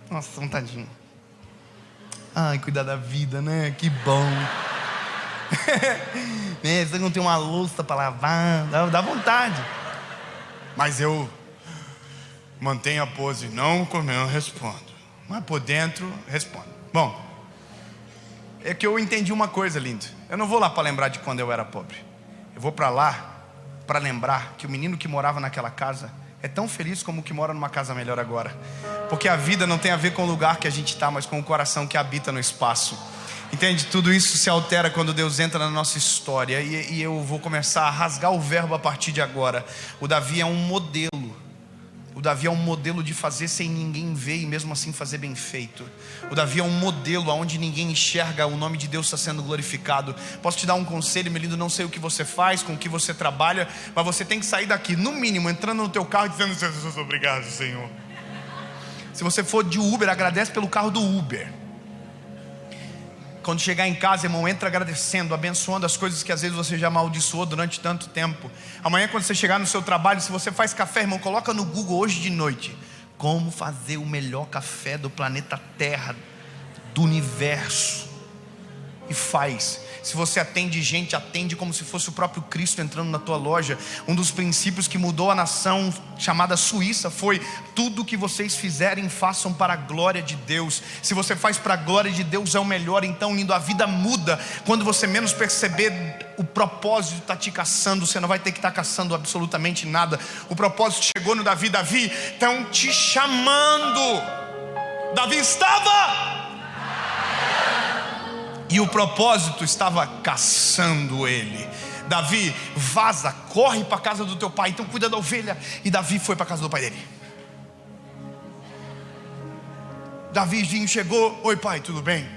Nossa, vontadinho. Ai, cuidar da vida, né? Que bom. Você não tem uma louça para lavar, dá vontade. Mas eu mantenho a pose. Não, como eu respondo. Mas por dentro, respondo. Bom, é que eu entendi uma coisa, lindo. Eu não vou lá para lembrar de quando eu era pobre. Eu vou para lá para lembrar que o menino que morava naquela casa é tão feliz como o que mora numa casa melhor agora. Porque a vida não tem a ver com o lugar que a gente está, mas com o coração que habita no espaço. Entende? Tudo isso se altera quando Deus entra na nossa história. E eu vou começar a rasgar o verbo a partir de agora. O Davi é um modelo. O Davi é um modelo de fazer sem ninguém ver e mesmo assim fazer bem feito. O Davi é um modelo onde ninguém enxerga o nome de Deus está sendo glorificado. Posso te dar um conselho, meu lindo? Não sei o que você faz, com o que você trabalha, mas você tem que sair daqui, no mínimo, entrando no teu carro e dizendo: Jesus, obrigado, Senhor. Se você for de Uber, agradece pelo carro do Uber. Quando chegar em casa, irmão, entra agradecendo, abençoando as coisas que às vezes você já amaldiçoou durante tanto tempo. Amanhã, quando você chegar no seu trabalho, se você faz café, irmão, coloca no Google hoje de noite: como fazer o melhor café do planeta Terra, do universo. E faz. Se você atende gente, atende como se fosse o próprio Cristo entrando na tua loja. Um dos princípios que mudou a nação chamada Suíça foi: tudo que vocês fizerem, façam para a glória de Deus. Se você faz para a glória de Deus, é o melhor. Então, lindo, a vida muda. Quando você menos perceber, o propósito está te caçando. Você não vai ter que estar caçando absolutamente nada. O propósito chegou no Davi. Davi, estão te chamando. Davi estava... e o propósito estava caçando ele. Davi, vaza, corre para a casa do teu pai, então cuida da ovelha. E Davi foi para a casa do pai dele. Davizinho chegou: oi pai, tudo bem?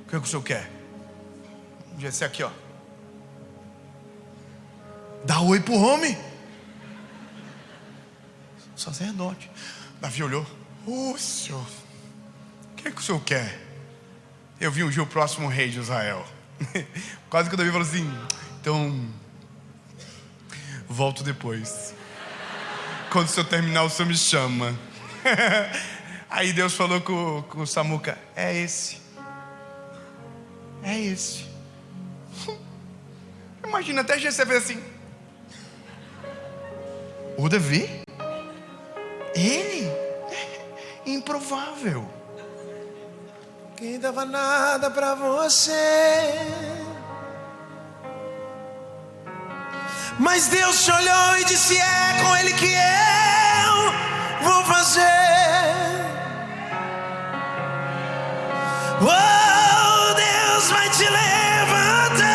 O que o senhor quer? Esse aqui, ó. Dá oi pro homem. Sacerdote. Davi olhou: ô senhor, o que o senhor quer? Eu vi ungir o próximo rei de Israel. Quase que o Davi falou assim: então, volto depois. Quando o senhor terminar, o senhor me chama. Aí Deus falou com o Samuca: é esse. É esse. Imagina, até você fez assim: o Davi? Ele? Improvável. Quem dava nada pra você, mas Deus te olhou e disse: é com ele que eu vou fazer. Oh, Deus vai te levantar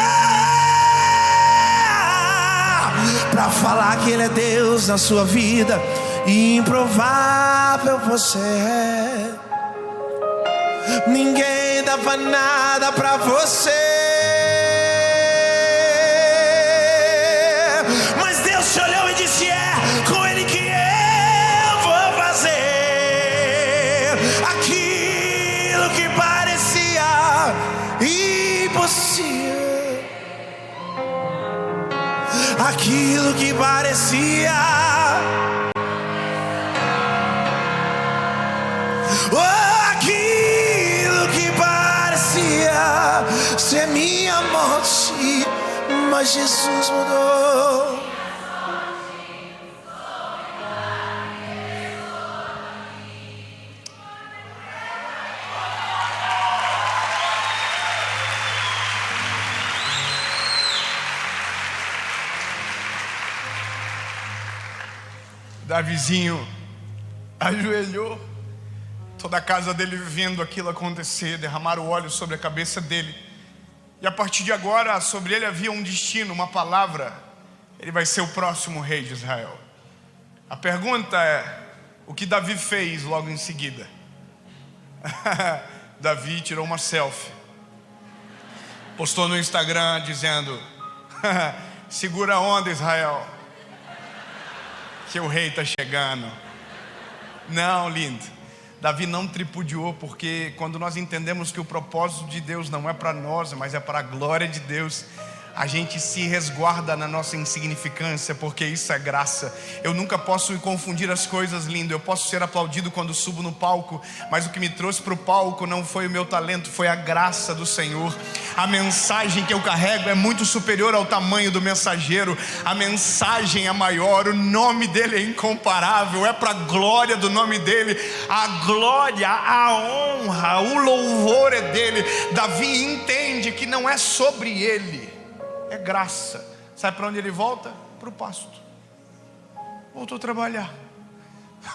pra falar que ele é Deus na sua vida. Improvável você é. Ninguém dava nada pra você, mas Deus te olhou e disse: é com ele que eu vou fazer aquilo que parecia impossível, aquilo que parecia ser minha morte, mas Jesus mudou. Davizinho ajoelhou, toda a casa dele vendo aquilo acontecer, derramaram o óleo sobre a cabeça dele. E a partir de agora, sobre ele havia um destino, uma palavra: ele vai ser o próximo rei de Israel. A pergunta é: o que Davi fez logo em seguida? Davi tirou uma selfie, postou no Instagram dizendo: segura a onda, Israel, que o rei está chegando. Não, lindo. Davi não tripudiou, porque quando nós entendemos que o propósito de Deus não é para nós, mas é para a glória de Deus, a gente se resguarda na nossa insignificância, porque isso é graça. Eu nunca posso confundir as coisas, lindo. Eu posso ser aplaudido quando subo no palco, mas o que me trouxe para o palco não foi o meu talento, foi a graça do Senhor. A mensagem que eu carrego é muito superior ao tamanho do mensageiro. A mensagem é maior, o nome dele é incomparável, é para a glória do nome dele. A glória, a honra, o louvor é dele. Davi entende que não é sobre ele, é graça. Sabe para onde ele volta? Para o pasto. Voltou a trabalhar.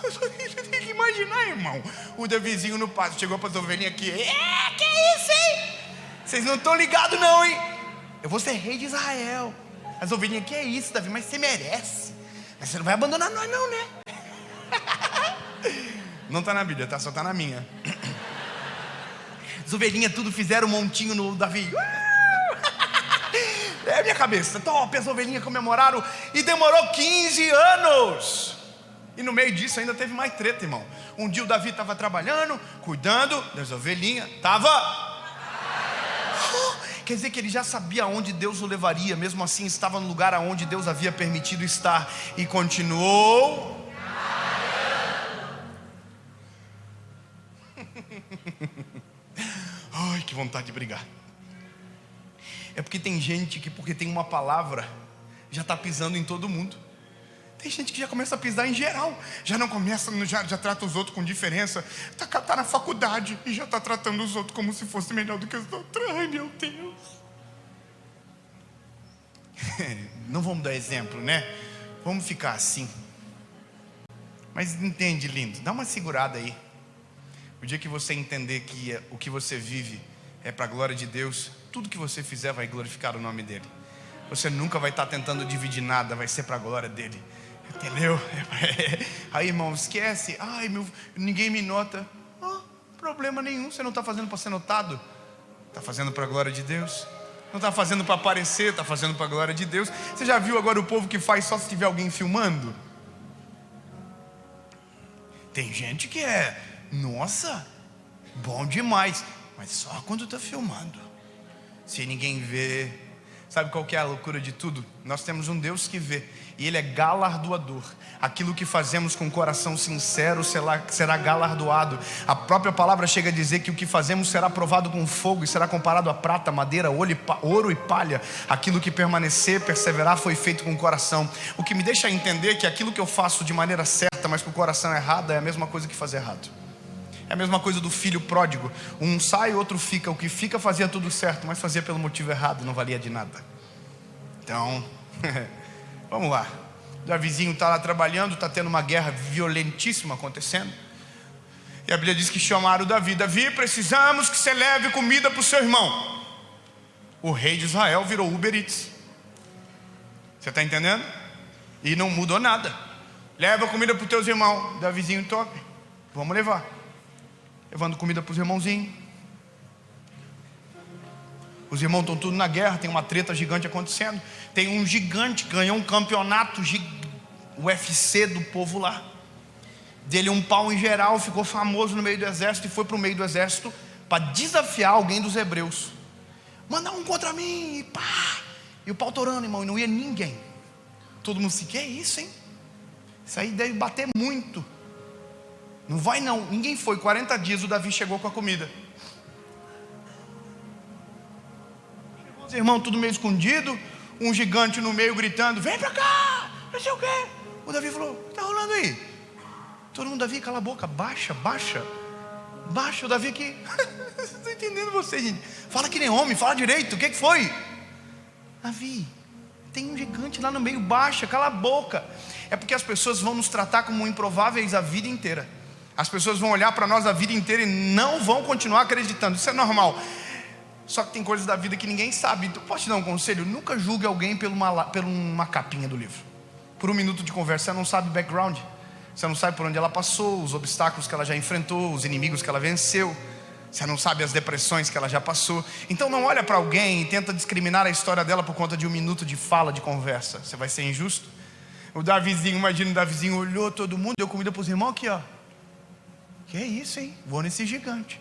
Você tem que imaginar, irmão, o Davizinho no pasto. Chegou para as ovelhinhas aqui. Que isso, hein? Vocês não estão ligados não, hein? Eu vou ser rei de Israel. As ovelhinhas, que é isso, Davi? Mas você merece. Mas você não vai abandonar nós não, né? Não está na Bíblia, tá? Só está na minha. As ovelhinhas tudo fizeram um montinho no Davi. É a minha cabeça. Top, as ovelhinhas comemoraram. E demorou 15 anos. E no meio disso ainda teve mais treta, irmão. Um dia o Davi estava trabalhando, cuidando das ovelhinhas. Quer dizer que ele já sabia aonde Deus o levaria. Mesmo assim estava no lugar aonde Deus havia permitido estar. E continuou. Ai, que vontade de brigar. É porque tem gente que, porque tem uma palavra, já está pisando em todo mundo. Tem gente que já começa a pisar em geral. Já não começa, já trata os outros com diferença. Tá na faculdade e já está tratando os outros como se fosse melhor do que os outros. Ai, meu Deus. Não vamos dar exemplo, né? Vamos ficar assim. Mas entende, lindo, dá uma segurada aí. O dia que você entender que o que você vive é para a glória de Deus, tudo que você fizer vai glorificar o nome dele. Você nunca vai estar tentando dividir nada, vai ser para a glória dele. Entendeu? Aí, irmão, esquece. Ai, ninguém me nota. Problema nenhum, você não está fazendo para ser notado. Está fazendo para a glória de Deus. Não está fazendo para aparecer, está fazendo para a glória de Deus. Você já viu agora o povo que faz só se tiver alguém filmando? Tem gente que nossa, bom demais, mas só quando está filmando. Se ninguém vê. Sabe qual que é a loucura de tudo? Nós temos um Deus que vê, e Ele é galardoador. Aquilo que fazemos com coração sincero será galardoado. A própria palavra chega a dizer que o que fazemos será provado com fogo, e será comparado a prata, madeira, ouro e palha. Aquilo que permanecer, perseverar, foi feito com o coração. O que me deixa entender que aquilo que eu faço de maneira certa, mas com o coração errado, é a mesma coisa que fazer errado. É a mesma coisa do filho pródigo. Um sai, outro fica. O que fica fazia tudo certo, mas fazia pelo motivo errado, não valia de nada. Então, vamos lá. O Davizinho está lá trabalhando, está tendo uma guerra violentíssima acontecendo. E a Bíblia diz que chamaram o Davi. Davi, precisamos que você leve comida para o seu irmão. O rei de Israel virou Uber Eats. Você está entendendo? E não mudou nada. Leva comida para os teus irmãos. Davizinho, top. Vamos levar. Levando comida para os irmãozinhos. Os irmãos estão tudo na guerra. Tem uma treta gigante acontecendo. Tem um gigante que ganhou um campeonato UFC do povo lá. Dele um pau em geral. Ficou famoso no meio do exército. E foi para o meio do exército para desafiar alguém dos hebreus. Manda um contra mim. E pá. E o pau torando, irmão. E não ia ninguém. Todo mundo se, que é isso, hein? Isso aí deve bater muito. Não vai não, ninguém foi. 40 dias o Davi chegou com a comida. Chegou os irmãos tudo meio escondido. Um gigante no meio gritando, vem pra cá, não sei o quê. O Davi falou, o que tá rolando aí? Todo mundo, Davi, cala a boca, baixa. O Davi aqui. Não estou entendendo você, gente. Fala que nem homem, fala direito, o que foi? Davi, tem um gigante lá no meio, baixa, cala a boca. É porque as pessoas vão nos tratar como improváveis a vida inteira. As pessoas vão olhar para nós a vida inteira e não vão continuar acreditando. Isso é normal. Só que tem coisas da vida que ninguém sabe. Então posso te dar um conselho? Nunca julgue alguém por uma capinha do livro. Por um minuto de conversa. Você não sabe o background. Você não sabe por onde ela passou, os obstáculos que ela já enfrentou, os inimigos que ela venceu. Você não sabe as depressões que ela já passou. Então não olha para alguém e tenta discriminar a história dela por conta de 1 minuto de fala, de conversa. Você vai ser injusto. O Davizinho, imagina o Davizinho olhou todo mundo, deu comida para os irmãos aqui, ó. Que é isso, hein? Vou nesse gigante.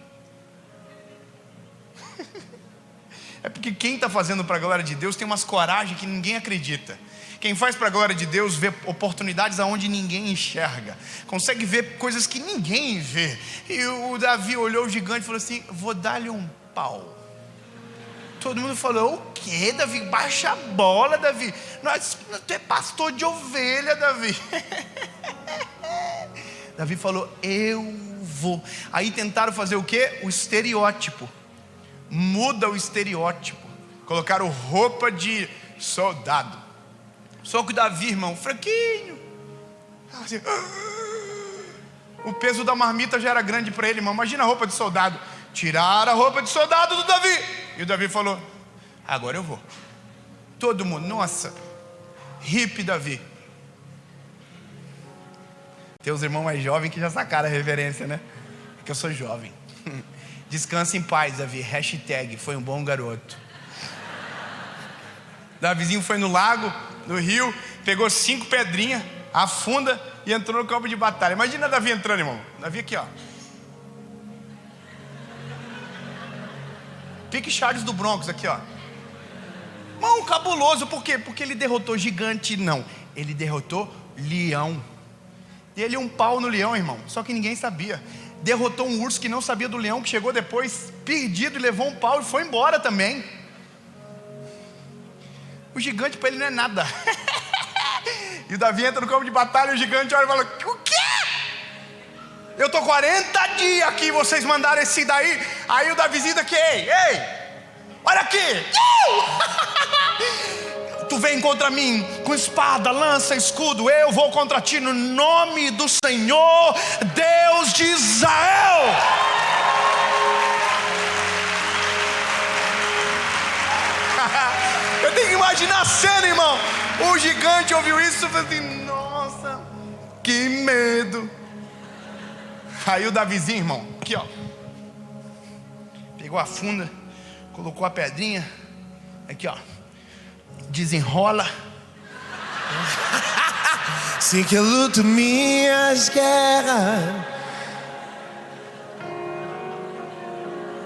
É porque quem está fazendo para a glória de Deus tem umas coragem que ninguém acredita. Quem faz para a glória de Deus vê oportunidades aonde ninguém enxerga, consegue ver coisas que ninguém vê. E o Davi olhou o gigante e falou assim: vou dar-lhe um pau. Todo mundo falou: o que, Davi? Baixa a bola, Davi. Tu é pastor de ovelha, Davi. Davi falou: eu vou. Aí tentaram fazer o que? O estereótipo. Muda o estereótipo. Colocaram roupa de soldado. Só que o Davi, irmão, fraquinho. Assim, o peso da marmita já era grande para ele, irmão. Imagina a roupa de soldado. Tiraram a roupa de soldado do Davi. E o Davi falou: agora eu vou. Todo mundo, nossa, hippie Davi. Tem os irmãos mais jovens que já sacaram a referência, né? Porque eu sou jovem. Descansa em paz, Davi. Hashtag, foi um bom garoto. Davizinho foi no lago, no rio, pegou 5 pedrinhas, afunda e entrou no campo de batalha. Imagina Davi entrando, irmão. Davi aqui, ó. Pique Charles do Broncos aqui, ó. Irmão, cabuloso. Por quê? Porque ele derrotou gigante, não. Ele derrotou leão. Deu-lhe um pau no leão, irmão. Só que ninguém sabia. Derrotou um urso que não sabia do leão, que chegou depois perdido e levou um pau e foi embora também. O gigante para ele não é nada. E o Davi entra no campo de batalha e o gigante olha e fala: o quê? Eu tô 40 dias aqui, vocês mandaram esse daí. Aí o Davizinho daqui: ei, olha aqui. Tu vem contra mim com espada, lança, escudo. Eu vou contra ti no nome do Senhor, Deus de Israel. Eu tenho que imaginar a cena, irmão. O gigante ouviu isso e falou assim: nossa, que medo. Aí o Davizinho, irmão, aqui ó, pegou a funda, colocou a pedrinha, aqui ó, desenrola. Sim que eu luto minhas guerras.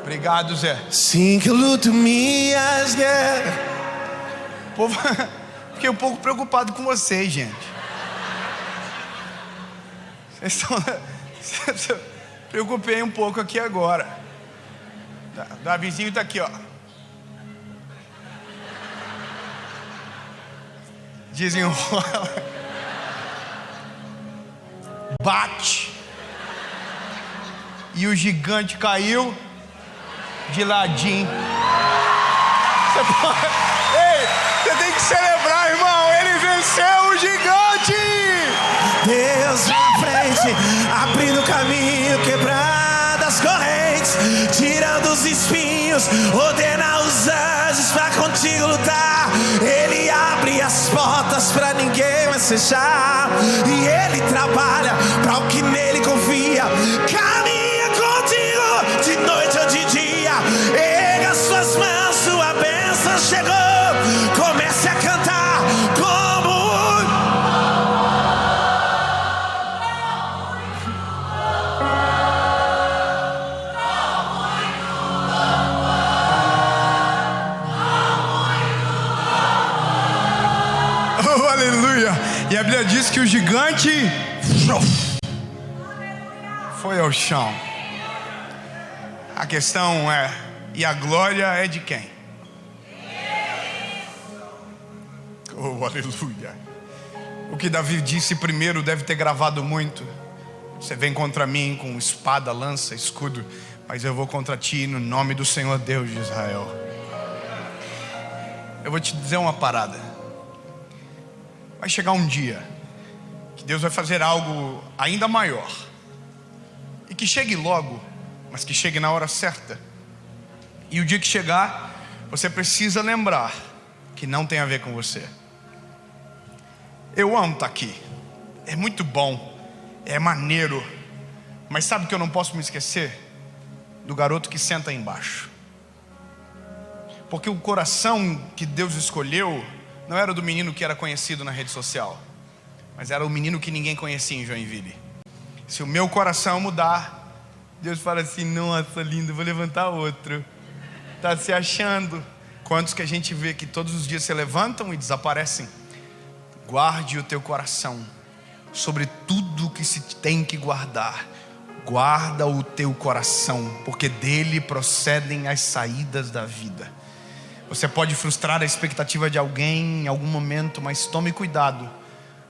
Obrigado, Zé. Sim que eu luto minhas guerras. Povo, fiquei um pouco preocupado com vocês, gente. Vocês estão... Preocupei um pouco aqui agora. Davizinho está aqui, ó. Desenrola. Bate. E o gigante caiu de ladinho. Você tem que celebrar, irmão. Ele venceu o gigante. Deus na frente, abrindo caminho, quebrando as correntes, tirando os espinhos, ordena os anjos pra contigo lutar. Ele abre as portas pra ninguém mais fechar, e ele trabalha pra o que nele confia. Caminha contigo de noite ou de dia. Erga suas mãos, sua bênção chegou. Comece a cantar como oh, aleluia. E a Bíblia diz que o gigante foi ao chão. A questão é: e a glória é de quem? Oh, aleluia. O que Davi disse primeiro deve ter gravado muito. Você vem contra mim com espada, lança, escudo, mas eu vou contra ti no nome do Senhor Deus de Israel. Eu vou te dizer uma parada. Vai chegar um dia que Deus vai fazer algo ainda maior. E que chegue logo, mas que chegue na hora certa. E o dia que chegar, você precisa lembrar que não tem a ver com você. Eu amo estar aqui. É muito bom. É maneiro. Mas sabe o que eu não posso me esquecer? do garoto que senta aí embaixo. Porque o coração que Deus escolheu não era do menino que era conhecido na rede social, mas era o menino que ninguém conhecia em Joinville. Se o meu coração mudar, Deus fala assim: nossa, lindo, vou levantar outro. Está se achando. Quantos que a gente vê que todos os dias se levantam e desaparecem? Guarde o teu coração. Sobre tudo que se tem que guardar, guarda o teu coração, porque dele procedem as saídas da vida. Você pode frustrar a expectativa de alguém em algum momento, mas tome cuidado,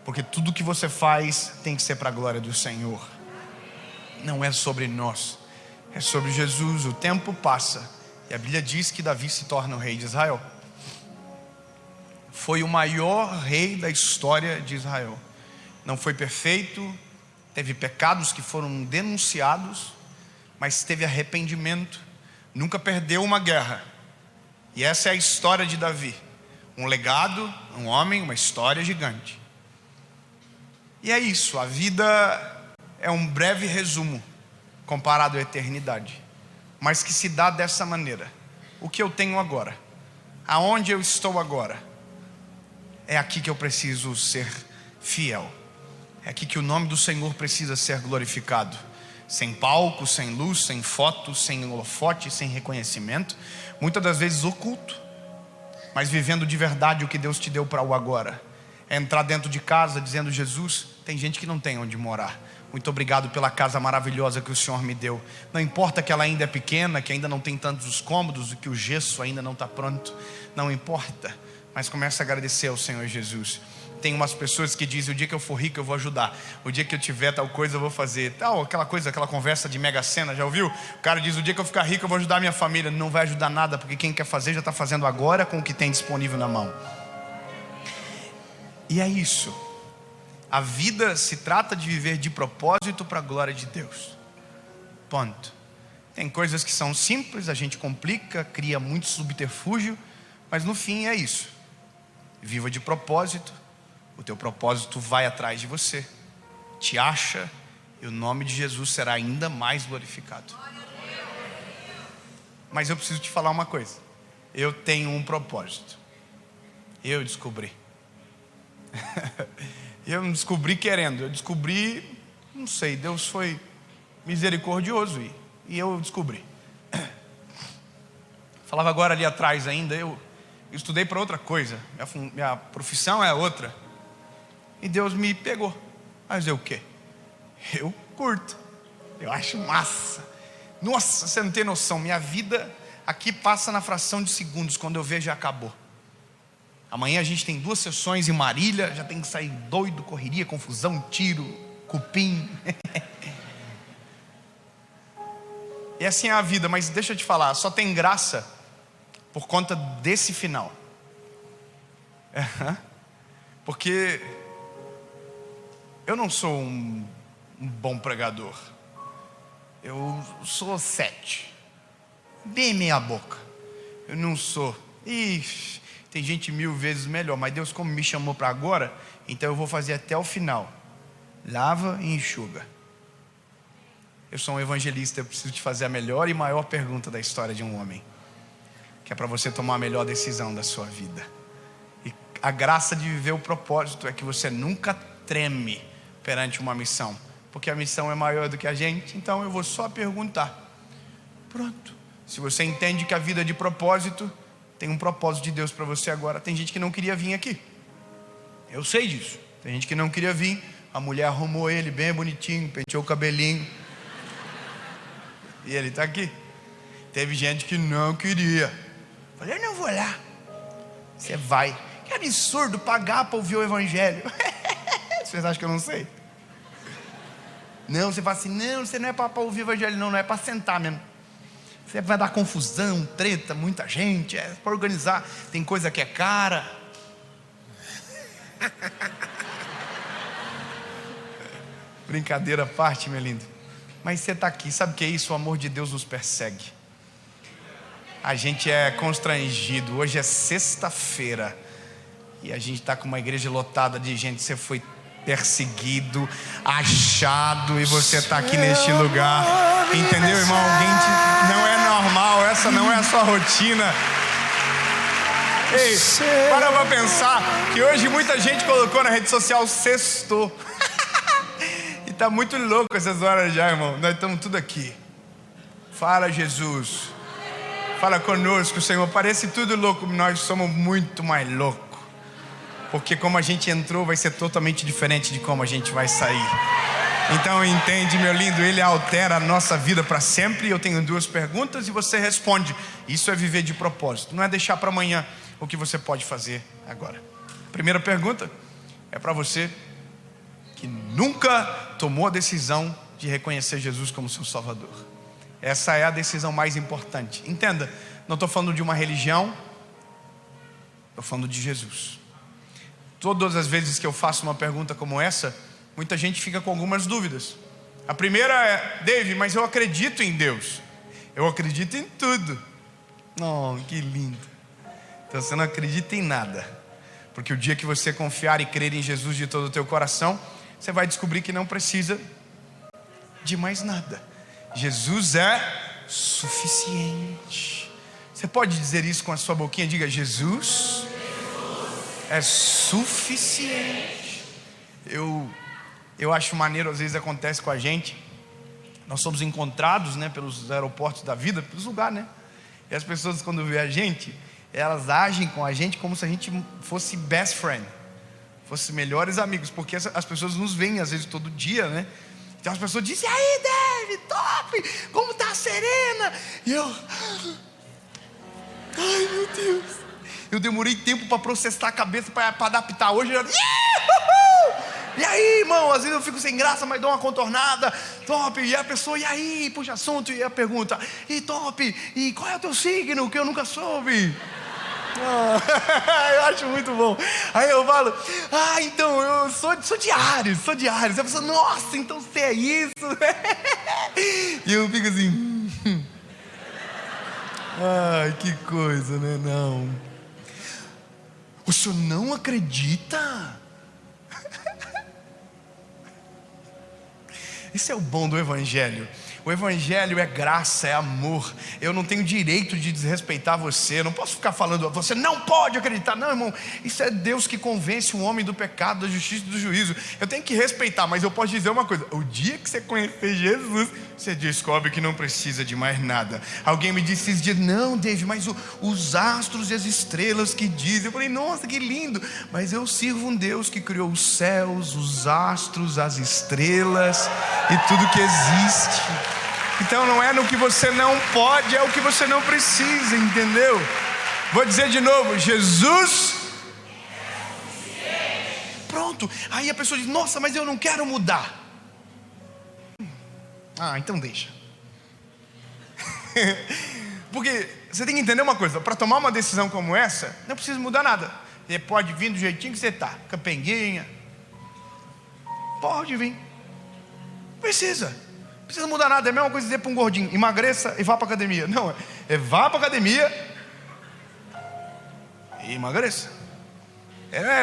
porque tudo que você faz tem que ser para a glória do Senhor. Não é sobre nós, é sobre Jesus. O tempo passa e a Bíblia diz que Davi se torna o rei de Israel. Foi o maior rei da história de Israel. Não foi perfeito, teve pecados que foram denunciados, mas teve arrependimento, nunca perdeu uma guerra. E essa é a história de Davi. Um legado, um homem, uma história gigante. E é isso, a vida é um breve resumo comparado à eternidade, mas que se dá dessa maneira. O que eu tenho agora, aonde eu estou agora, é aqui que eu preciso ser fiel. É aqui que o nome do Senhor precisa ser glorificado. Sem palco, sem luz, sem foto, sem holofote, sem reconhecimento. Muitas das vezes oculto, mas vivendo de verdade o que Deus te deu para o agora. É entrar dentro de casa dizendo: Jesus, tem gente que não tem onde morar. Muito obrigado pela casa maravilhosa que o Senhor me deu. Não importa que ela ainda é pequena, que ainda não tem tantos cômodos, que o gesso ainda não está pronto. Não importa, mas comece a agradecer ao Senhor Jesus. Tem umas pessoas que dizem: o dia que eu for rico eu vou ajudar, o dia que eu tiver tal coisa eu vou fazer tal, aquela coisa, aquela conversa de Mega Sena, já ouviu? O cara diz: o dia que eu ficar rico eu vou ajudar a minha família. Não vai ajudar nada, porque quem quer fazer já está fazendo agora com o que tem disponível na mão. E é isso. A vida se trata de viver de propósito para a glória de Deus. Ponto. Tem coisas que são simples, a gente complica, cria muito subterfúgio, mas no fim é isso. Viva de propósito. O teu propósito vai atrás de você, te acha, e o nome de Jesus será ainda mais glorificado. Mas eu preciso te falar uma coisa. Eu tenho um propósito. Eu descobri. Eu não descobri querendo, eu descobri, não sei, Deus foi misericordioso e eu descobri. Falava agora ali atrás ainda, eu estudei para outra coisa, minha profissão é outra. E Deus me pegou. Mas eu o quê? Eu curto. Eu acho massa. Nossa, você não tem noção. Minha vida aqui passa na fração de segundos. Quando eu vejo já acabou. Amanhã a gente tem 2 sessões em Marília. Já tem que sair doido, correria, confusão, tiro, cupim. E assim é a vida. Mas deixa eu te falar, só tem graça por conta desse final. Porque eu não sou um bom pregador. Eu sou 7. Bem meia boca. Eu não sou. Ixi, tem gente 1000 vezes melhor. Mas Deus como me chamou para agora, então eu vou fazer até o final. Lava e enxuga. Eu sou um evangelista. Eu preciso te fazer a melhor e maior pergunta da história de um homem, que é para você tomar a melhor decisão da sua vida. E a graça de viver o propósito é que você nunca treme perante uma missão, porque a missão é maior do que a gente. Então eu vou só perguntar. Pronto. Se você entende que a vida é de propósito, tem um propósito de Deus para você agora. Tem gente que não queria vir aqui, eu sei disso. Tem gente que não queria vir. A mulher arrumou ele bem bonitinho, penteou o cabelinho e ele está aqui. Teve gente que não queria. Falei: eu não vou lá. Você vai. Que absurdo pagar para ouvir o evangelho. Vocês acham que eu não sei? Não, você fala assim: não, você não é para ouvir o evangelho, não é para sentar mesmo. Você vai dar confusão, treta, muita gente, é para organizar. Tem coisa que é cara. Brincadeira à parte, meu lindo. Mas você está aqui, sabe o que é isso? O amor de Deus nos persegue. A gente é constrangido. Hoje é sexta-feira e a gente está com uma igreja lotada de gente. Você foi perseguido, achado, e você está aqui neste lugar. Entendeu, irmão? Não é normal, essa não é a sua rotina. Ei, para pra pensar que hoje muita gente colocou na rede social sextou. E tá muito louco essas horas já, irmão. Nós estamos tudo aqui. Fala, Jesus. Fala conosco, Senhor. Parece tudo louco, nós somos muito mais loucos. Porque como a gente entrou vai ser totalmente diferente de como a gente vai sair. Então entende, meu lindo, Ele altera a nossa vida para sempre. Eu tenho 2 perguntas e você responde. Isso é viver de propósito, não é deixar para amanhã o que você pode fazer agora. A primeira pergunta é para você que nunca tomou a decisão de reconhecer Jesus como seu Salvador. Essa é a decisão mais importante. Entenda, não estou falando de uma religião, estou falando de Jesus. Todas as vezes que eu faço uma pergunta como essa, muita gente fica com algumas dúvidas. A primeira é: Dave, mas eu acredito em Deus. Eu acredito em tudo. Oh, que lindo. Então você não acredita em nada. Porque o dia que você confiar e crer em Jesus de todo o teu coração, você vai descobrir que não precisa de mais nada. Jesus é suficiente. Você pode dizer isso com a sua boquinha? Diga: Jesus é suficiente. Eu acho maneiro, às vezes acontece com a gente. Nós somos encontrados, né, pelos aeroportos da vida, pelos lugares, né? E as pessoas, quando vê a gente, elas agem com a gente como se a gente fosse best friend, fosse melhores amigos, porque as pessoas nos veem às vezes todo dia, né? Então as pessoas dizem: e aí, Dave, top, como tá a Serena? E eu, ai meu Deus, eu demorei tempo para processar a cabeça, para adaptar. Hoje eu, e aí, irmão, às vezes eu fico sem graça, mas dou uma contornada, top, e a pessoa, e aí, puxa assunto, e a pergunta, e top, e qual é o teu signo, que eu nunca soube? Eu acho muito bom. Aí eu falo: então eu sou de Áries. A pessoa: nossa, então você é isso. E eu fico assim, ai, que coisa, né? Não. O senhor não acredita? Isso é o bom do Evangelho. O Evangelho é graça, é amor. Eu não tenho direito de desrespeitar você. Eu não posso ficar falando: você não pode acreditar. Não, irmão, isso é Deus que convence o homem do pecado, da justiça e do juízo. Eu tenho que respeitar, mas eu posso dizer uma coisa: o dia que você conhecer Jesus, você descobre que não precisa de mais nada. Alguém me disse esses dias: não, Dave, mas os astros e as estrelas que dizem. Eu falei: nossa, que lindo. Mas eu sirvo um Deus que criou os céus, os astros, as estrelas e tudo que existe. Então não é no que você não pode, é o que você não precisa, entendeu? Vou dizer de novo: Jesus. Pronto. Aí a pessoa diz: nossa, mas eu não quero mudar. Então deixa. Porque você tem que entender uma coisa: para tomar uma decisão como essa, não precisa mudar nada. Você pode vir do jeitinho que você está, capenguinha. Pode vir. Precisa mudar nada. É a mesma coisa dizer para um gordinho: emagreça e vá para academia. Não, é vá para academia e emagreça.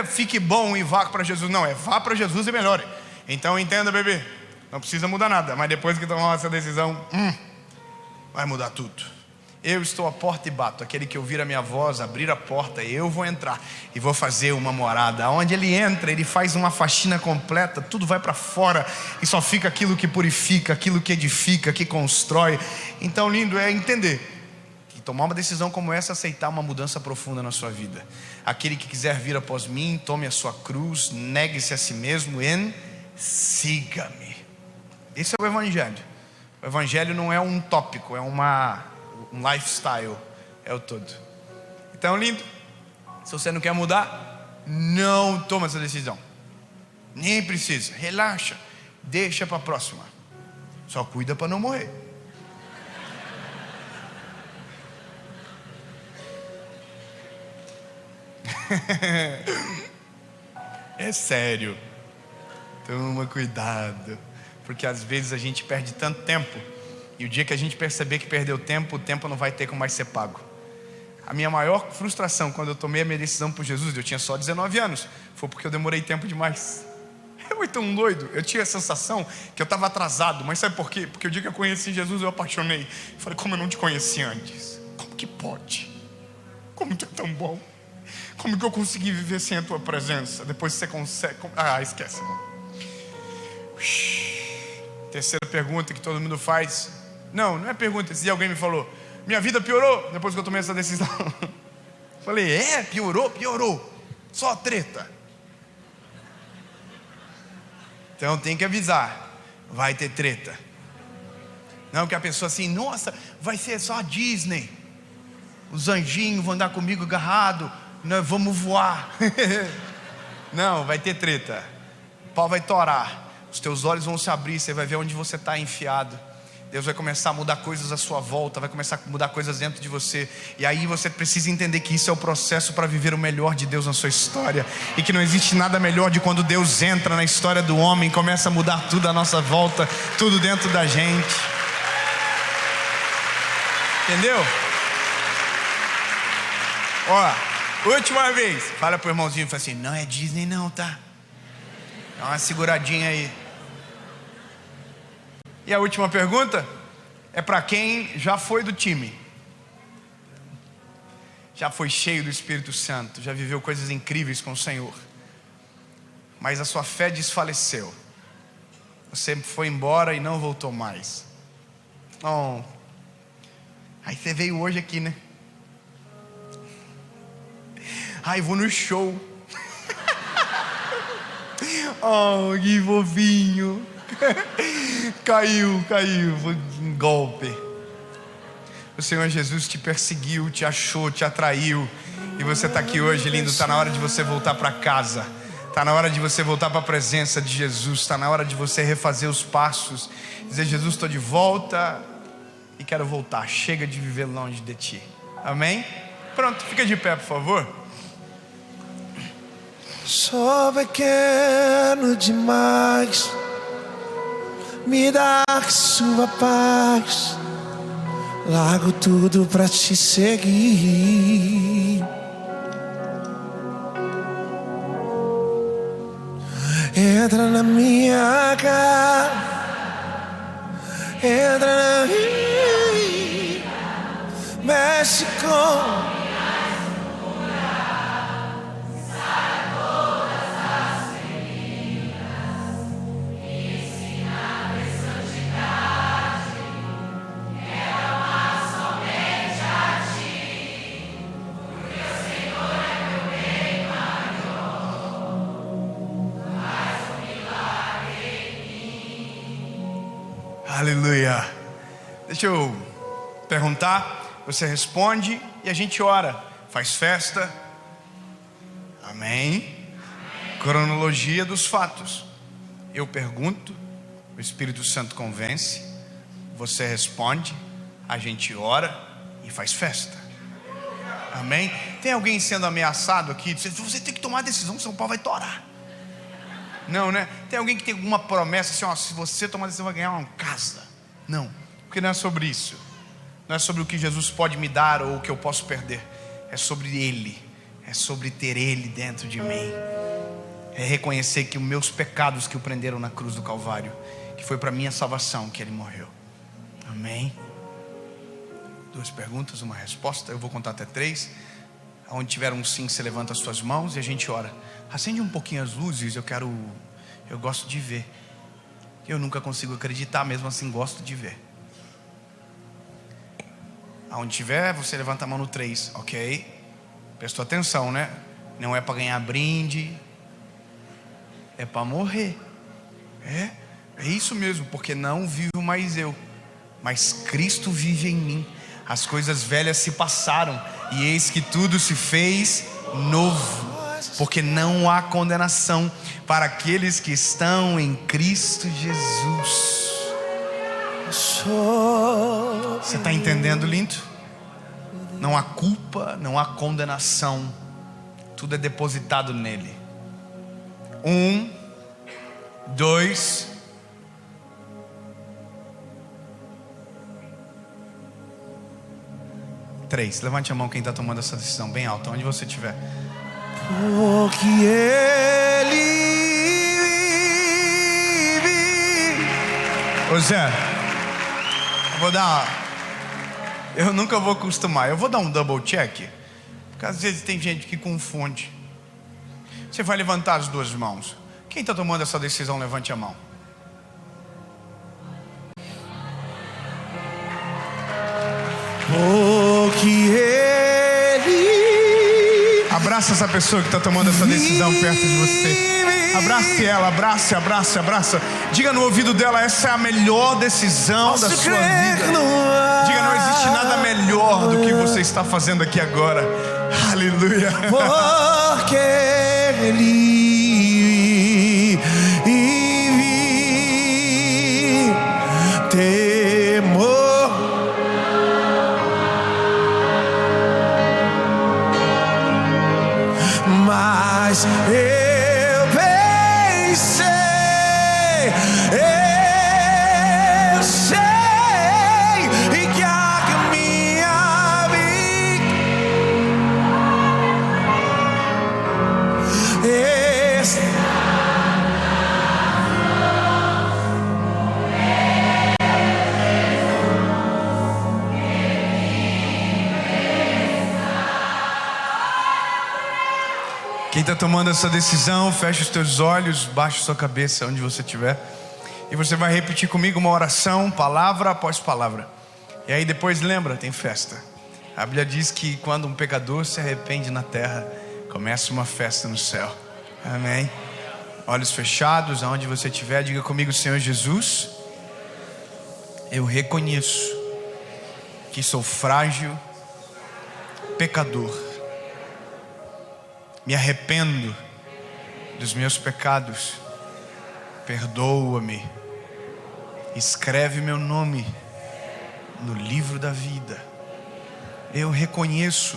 Fique bom e vá para Jesus. Não, vá para Jesus e melhore. Então entenda, bebê, não precisa mudar nada. Mas depois que tomar essa decisão, vai mudar tudo. Eu estou à porta e bato. Aquele que ouvir a minha voz, abrir a porta, eu vou entrar e vou fazer uma morada. Onde ele entra, ele faz uma faxina completa. Tudo vai para fora e só fica aquilo que purifica, aquilo que edifica, que constrói. Então, lindo é entender que tomar uma decisão como essa é aceitar uma mudança profunda na sua vida. Aquele que quiser vir após mim, tome a sua cruz, negue-se a si mesmo e siga-me. Esse é o Evangelho. O Evangelho não é um tópico, é um lifestyle, é o todo. Então, lindo, se você não quer mudar, não toma essa decisão. Nem precisa, relaxa, deixa para a próxima. Só cuida para não morrer. É sério. Toma cuidado, porque às vezes a gente perde tanto tempo. E o dia que a gente perceber que perdeu tempo, o tempo não vai ter como mais ser pago. A minha maior frustração quando eu tomei a minha decisão por Jesus, eu tinha só 19 anos, foi porque eu demorei tempo demais. Foi tão doido. Eu tinha a sensação que eu estava atrasado. Mas sabe por quê? Porque o dia que eu conheci Jesus, eu apaixonei. Eu falei, como eu não te conheci antes? Como que pode? Como tu é tão bom? Como que eu consegui viver sem a tua presença? Depois você consegue... esquece. Terceira pergunta que todo mundo faz. Não é pergunta. Esse dia alguém me falou, minha vida piorou depois que eu tomei essa decisão. Falei, piorou? Piorou. Só treta. Então tem que avisar, vai ter treta. Não que a pessoa assim, nossa, vai ser só a Disney. Os anjinhos vão andar comigo agarrado, nós vamos voar. Não, vai ter treta. O pau vai torar. Os teus olhos vão se abrir, você vai ver onde você está enfiado. Deus vai começar a mudar coisas à sua volta, vai começar a mudar coisas dentro de você. E aí você precisa entender que isso é o processo para viver o melhor de Deus na sua história. E que não existe nada melhor de quando Deus entra na história do homem, começa a mudar tudo à nossa volta, tudo dentro da gente. Entendeu? Última vez. Fala pro irmãozinho, fala assim, não é Disney não, tá? Dá uma seguradinha aí. E a última pergunta é para quem já foi do time, já foi cheio do Espírito Santo, já viveu coisas incríveis com o Senhor, mas a sua fé desfaleceu. Você foi embora e não voltou mais. Aí você veio hoje aqui, né? Vou no show. Que fofinho. Caiu, foi um golpe. O Senhor Jesus te perseguiu, te achou, te atraiu. E você está aqui hoje, lindo. Está na hora de você voltar para casa. Está na hora de você voltar para a presença de Jesus. Está na hora de você refazer os passos. Dizer, Jesus, estou de volta e quero voltar. Chega de viver longe de ti. Amém? Pronto, fica de pé, por favor. Sou pequeno demais, me dá sua paz, largo tudo pra te seguir. Entra na minha casa, entra na minha, mexe com Aleluia. Deixa eu perguntar, você responde e a gente ora. Faz festa. Amém. Cronologia dos fatos. Eu pergunto, o Espírito Santo convence, você responde, a gente ora e faz festa. Amém. Tem alguém sendo ameaçado aqui? Você tem que tomar a decisão, senão o pau vai torar. Não, né? Tem alguém que tem alguma promessa assim, se você tomar a decisão vai ganhar uma casa. Não, porque não é sobre isso. Não é sobre o que Jesus pode me dar ou o que eu posso perder. É sobre Ele. É sobre ter Ele dentro de mim. É reconhecer que os meus pecados que o prenderam na cruz do Calvário, que foi para minha salvação que Ele morreu. Amém. 2 perguntas, uma resposta. Eu vou contar até 3. Onde tiver um sim, você levanta as suas mãos e a gente ora. Acende um pouquinho as luzes, eu gosto de ver. Eu nunca consigo acreditar, mesmo assim gosto de ver. Aonde tiver, você levanta a mão no 3, ok? Prestou atenção, né? Não é para ganhar brinde, é para morrer. É isso mesmo, porque não vivo mais eu, mas Cristo vive em mim. As coisas velhas se passaram e eis que tudo se fez novo. Porque não há condenação para aqueles que estão em Cristo Jesus. Você está entendendo, lindo? Não há culpa, não há condenação. Tudo é depositado nele. 1, 2, 3. Levante a mão quem está tomando essa decisão bem alta, onde você estiver. Porque Ele Ô Zé, eu nunca vou acostumar. Eu vou dar um double check, porque às vezes tem gente que confunde. Você vai levantar as duas mãos. Quem está tomando essa decisão, levante a mão. Abraça essa pessoa que está tomando essa decisão perto de você. Abrace ela, abraça. Diga no ouvido dela: essa é a melhor decisão da sua vida. Diga: não existe nada melhor do que você está fazendo aqui agora. Aleluia. Porque Ele vive, temor. Mas eu pensei, eu sei, e que a minha vida Quem está tomando essa decisão, fecha os teus olhos, baixa sua cabeça onde você estiver, e você vai repetir comigo uma oração, palavra após palavra. E aí depois lembra, tem festa. A Bíblia diz que quando um pecador se arrepende na terra, começa uma festa no céu. Amém? Olhos fechados, aonde você estiver, diga comigo: Senhor Jesus, eu reconheço que sou frágil, pecador. Me arrependo dos meus pecados. Perdoa-me. Escreve meu nome no livro da vida. Eu reconheço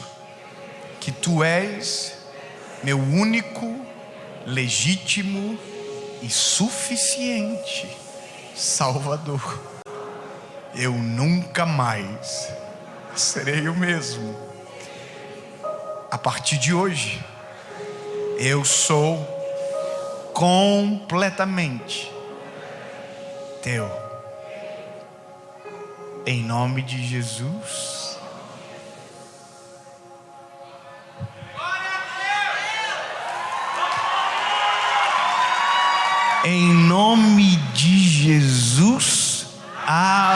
que Tu és meu único, legítimo e suficiente Salvador. Eu nunca mais serei o mesmo. A partir de hoje, eu sou completamente Teu. Em nome de Jesus. Em nome de Jesus. Aleluia.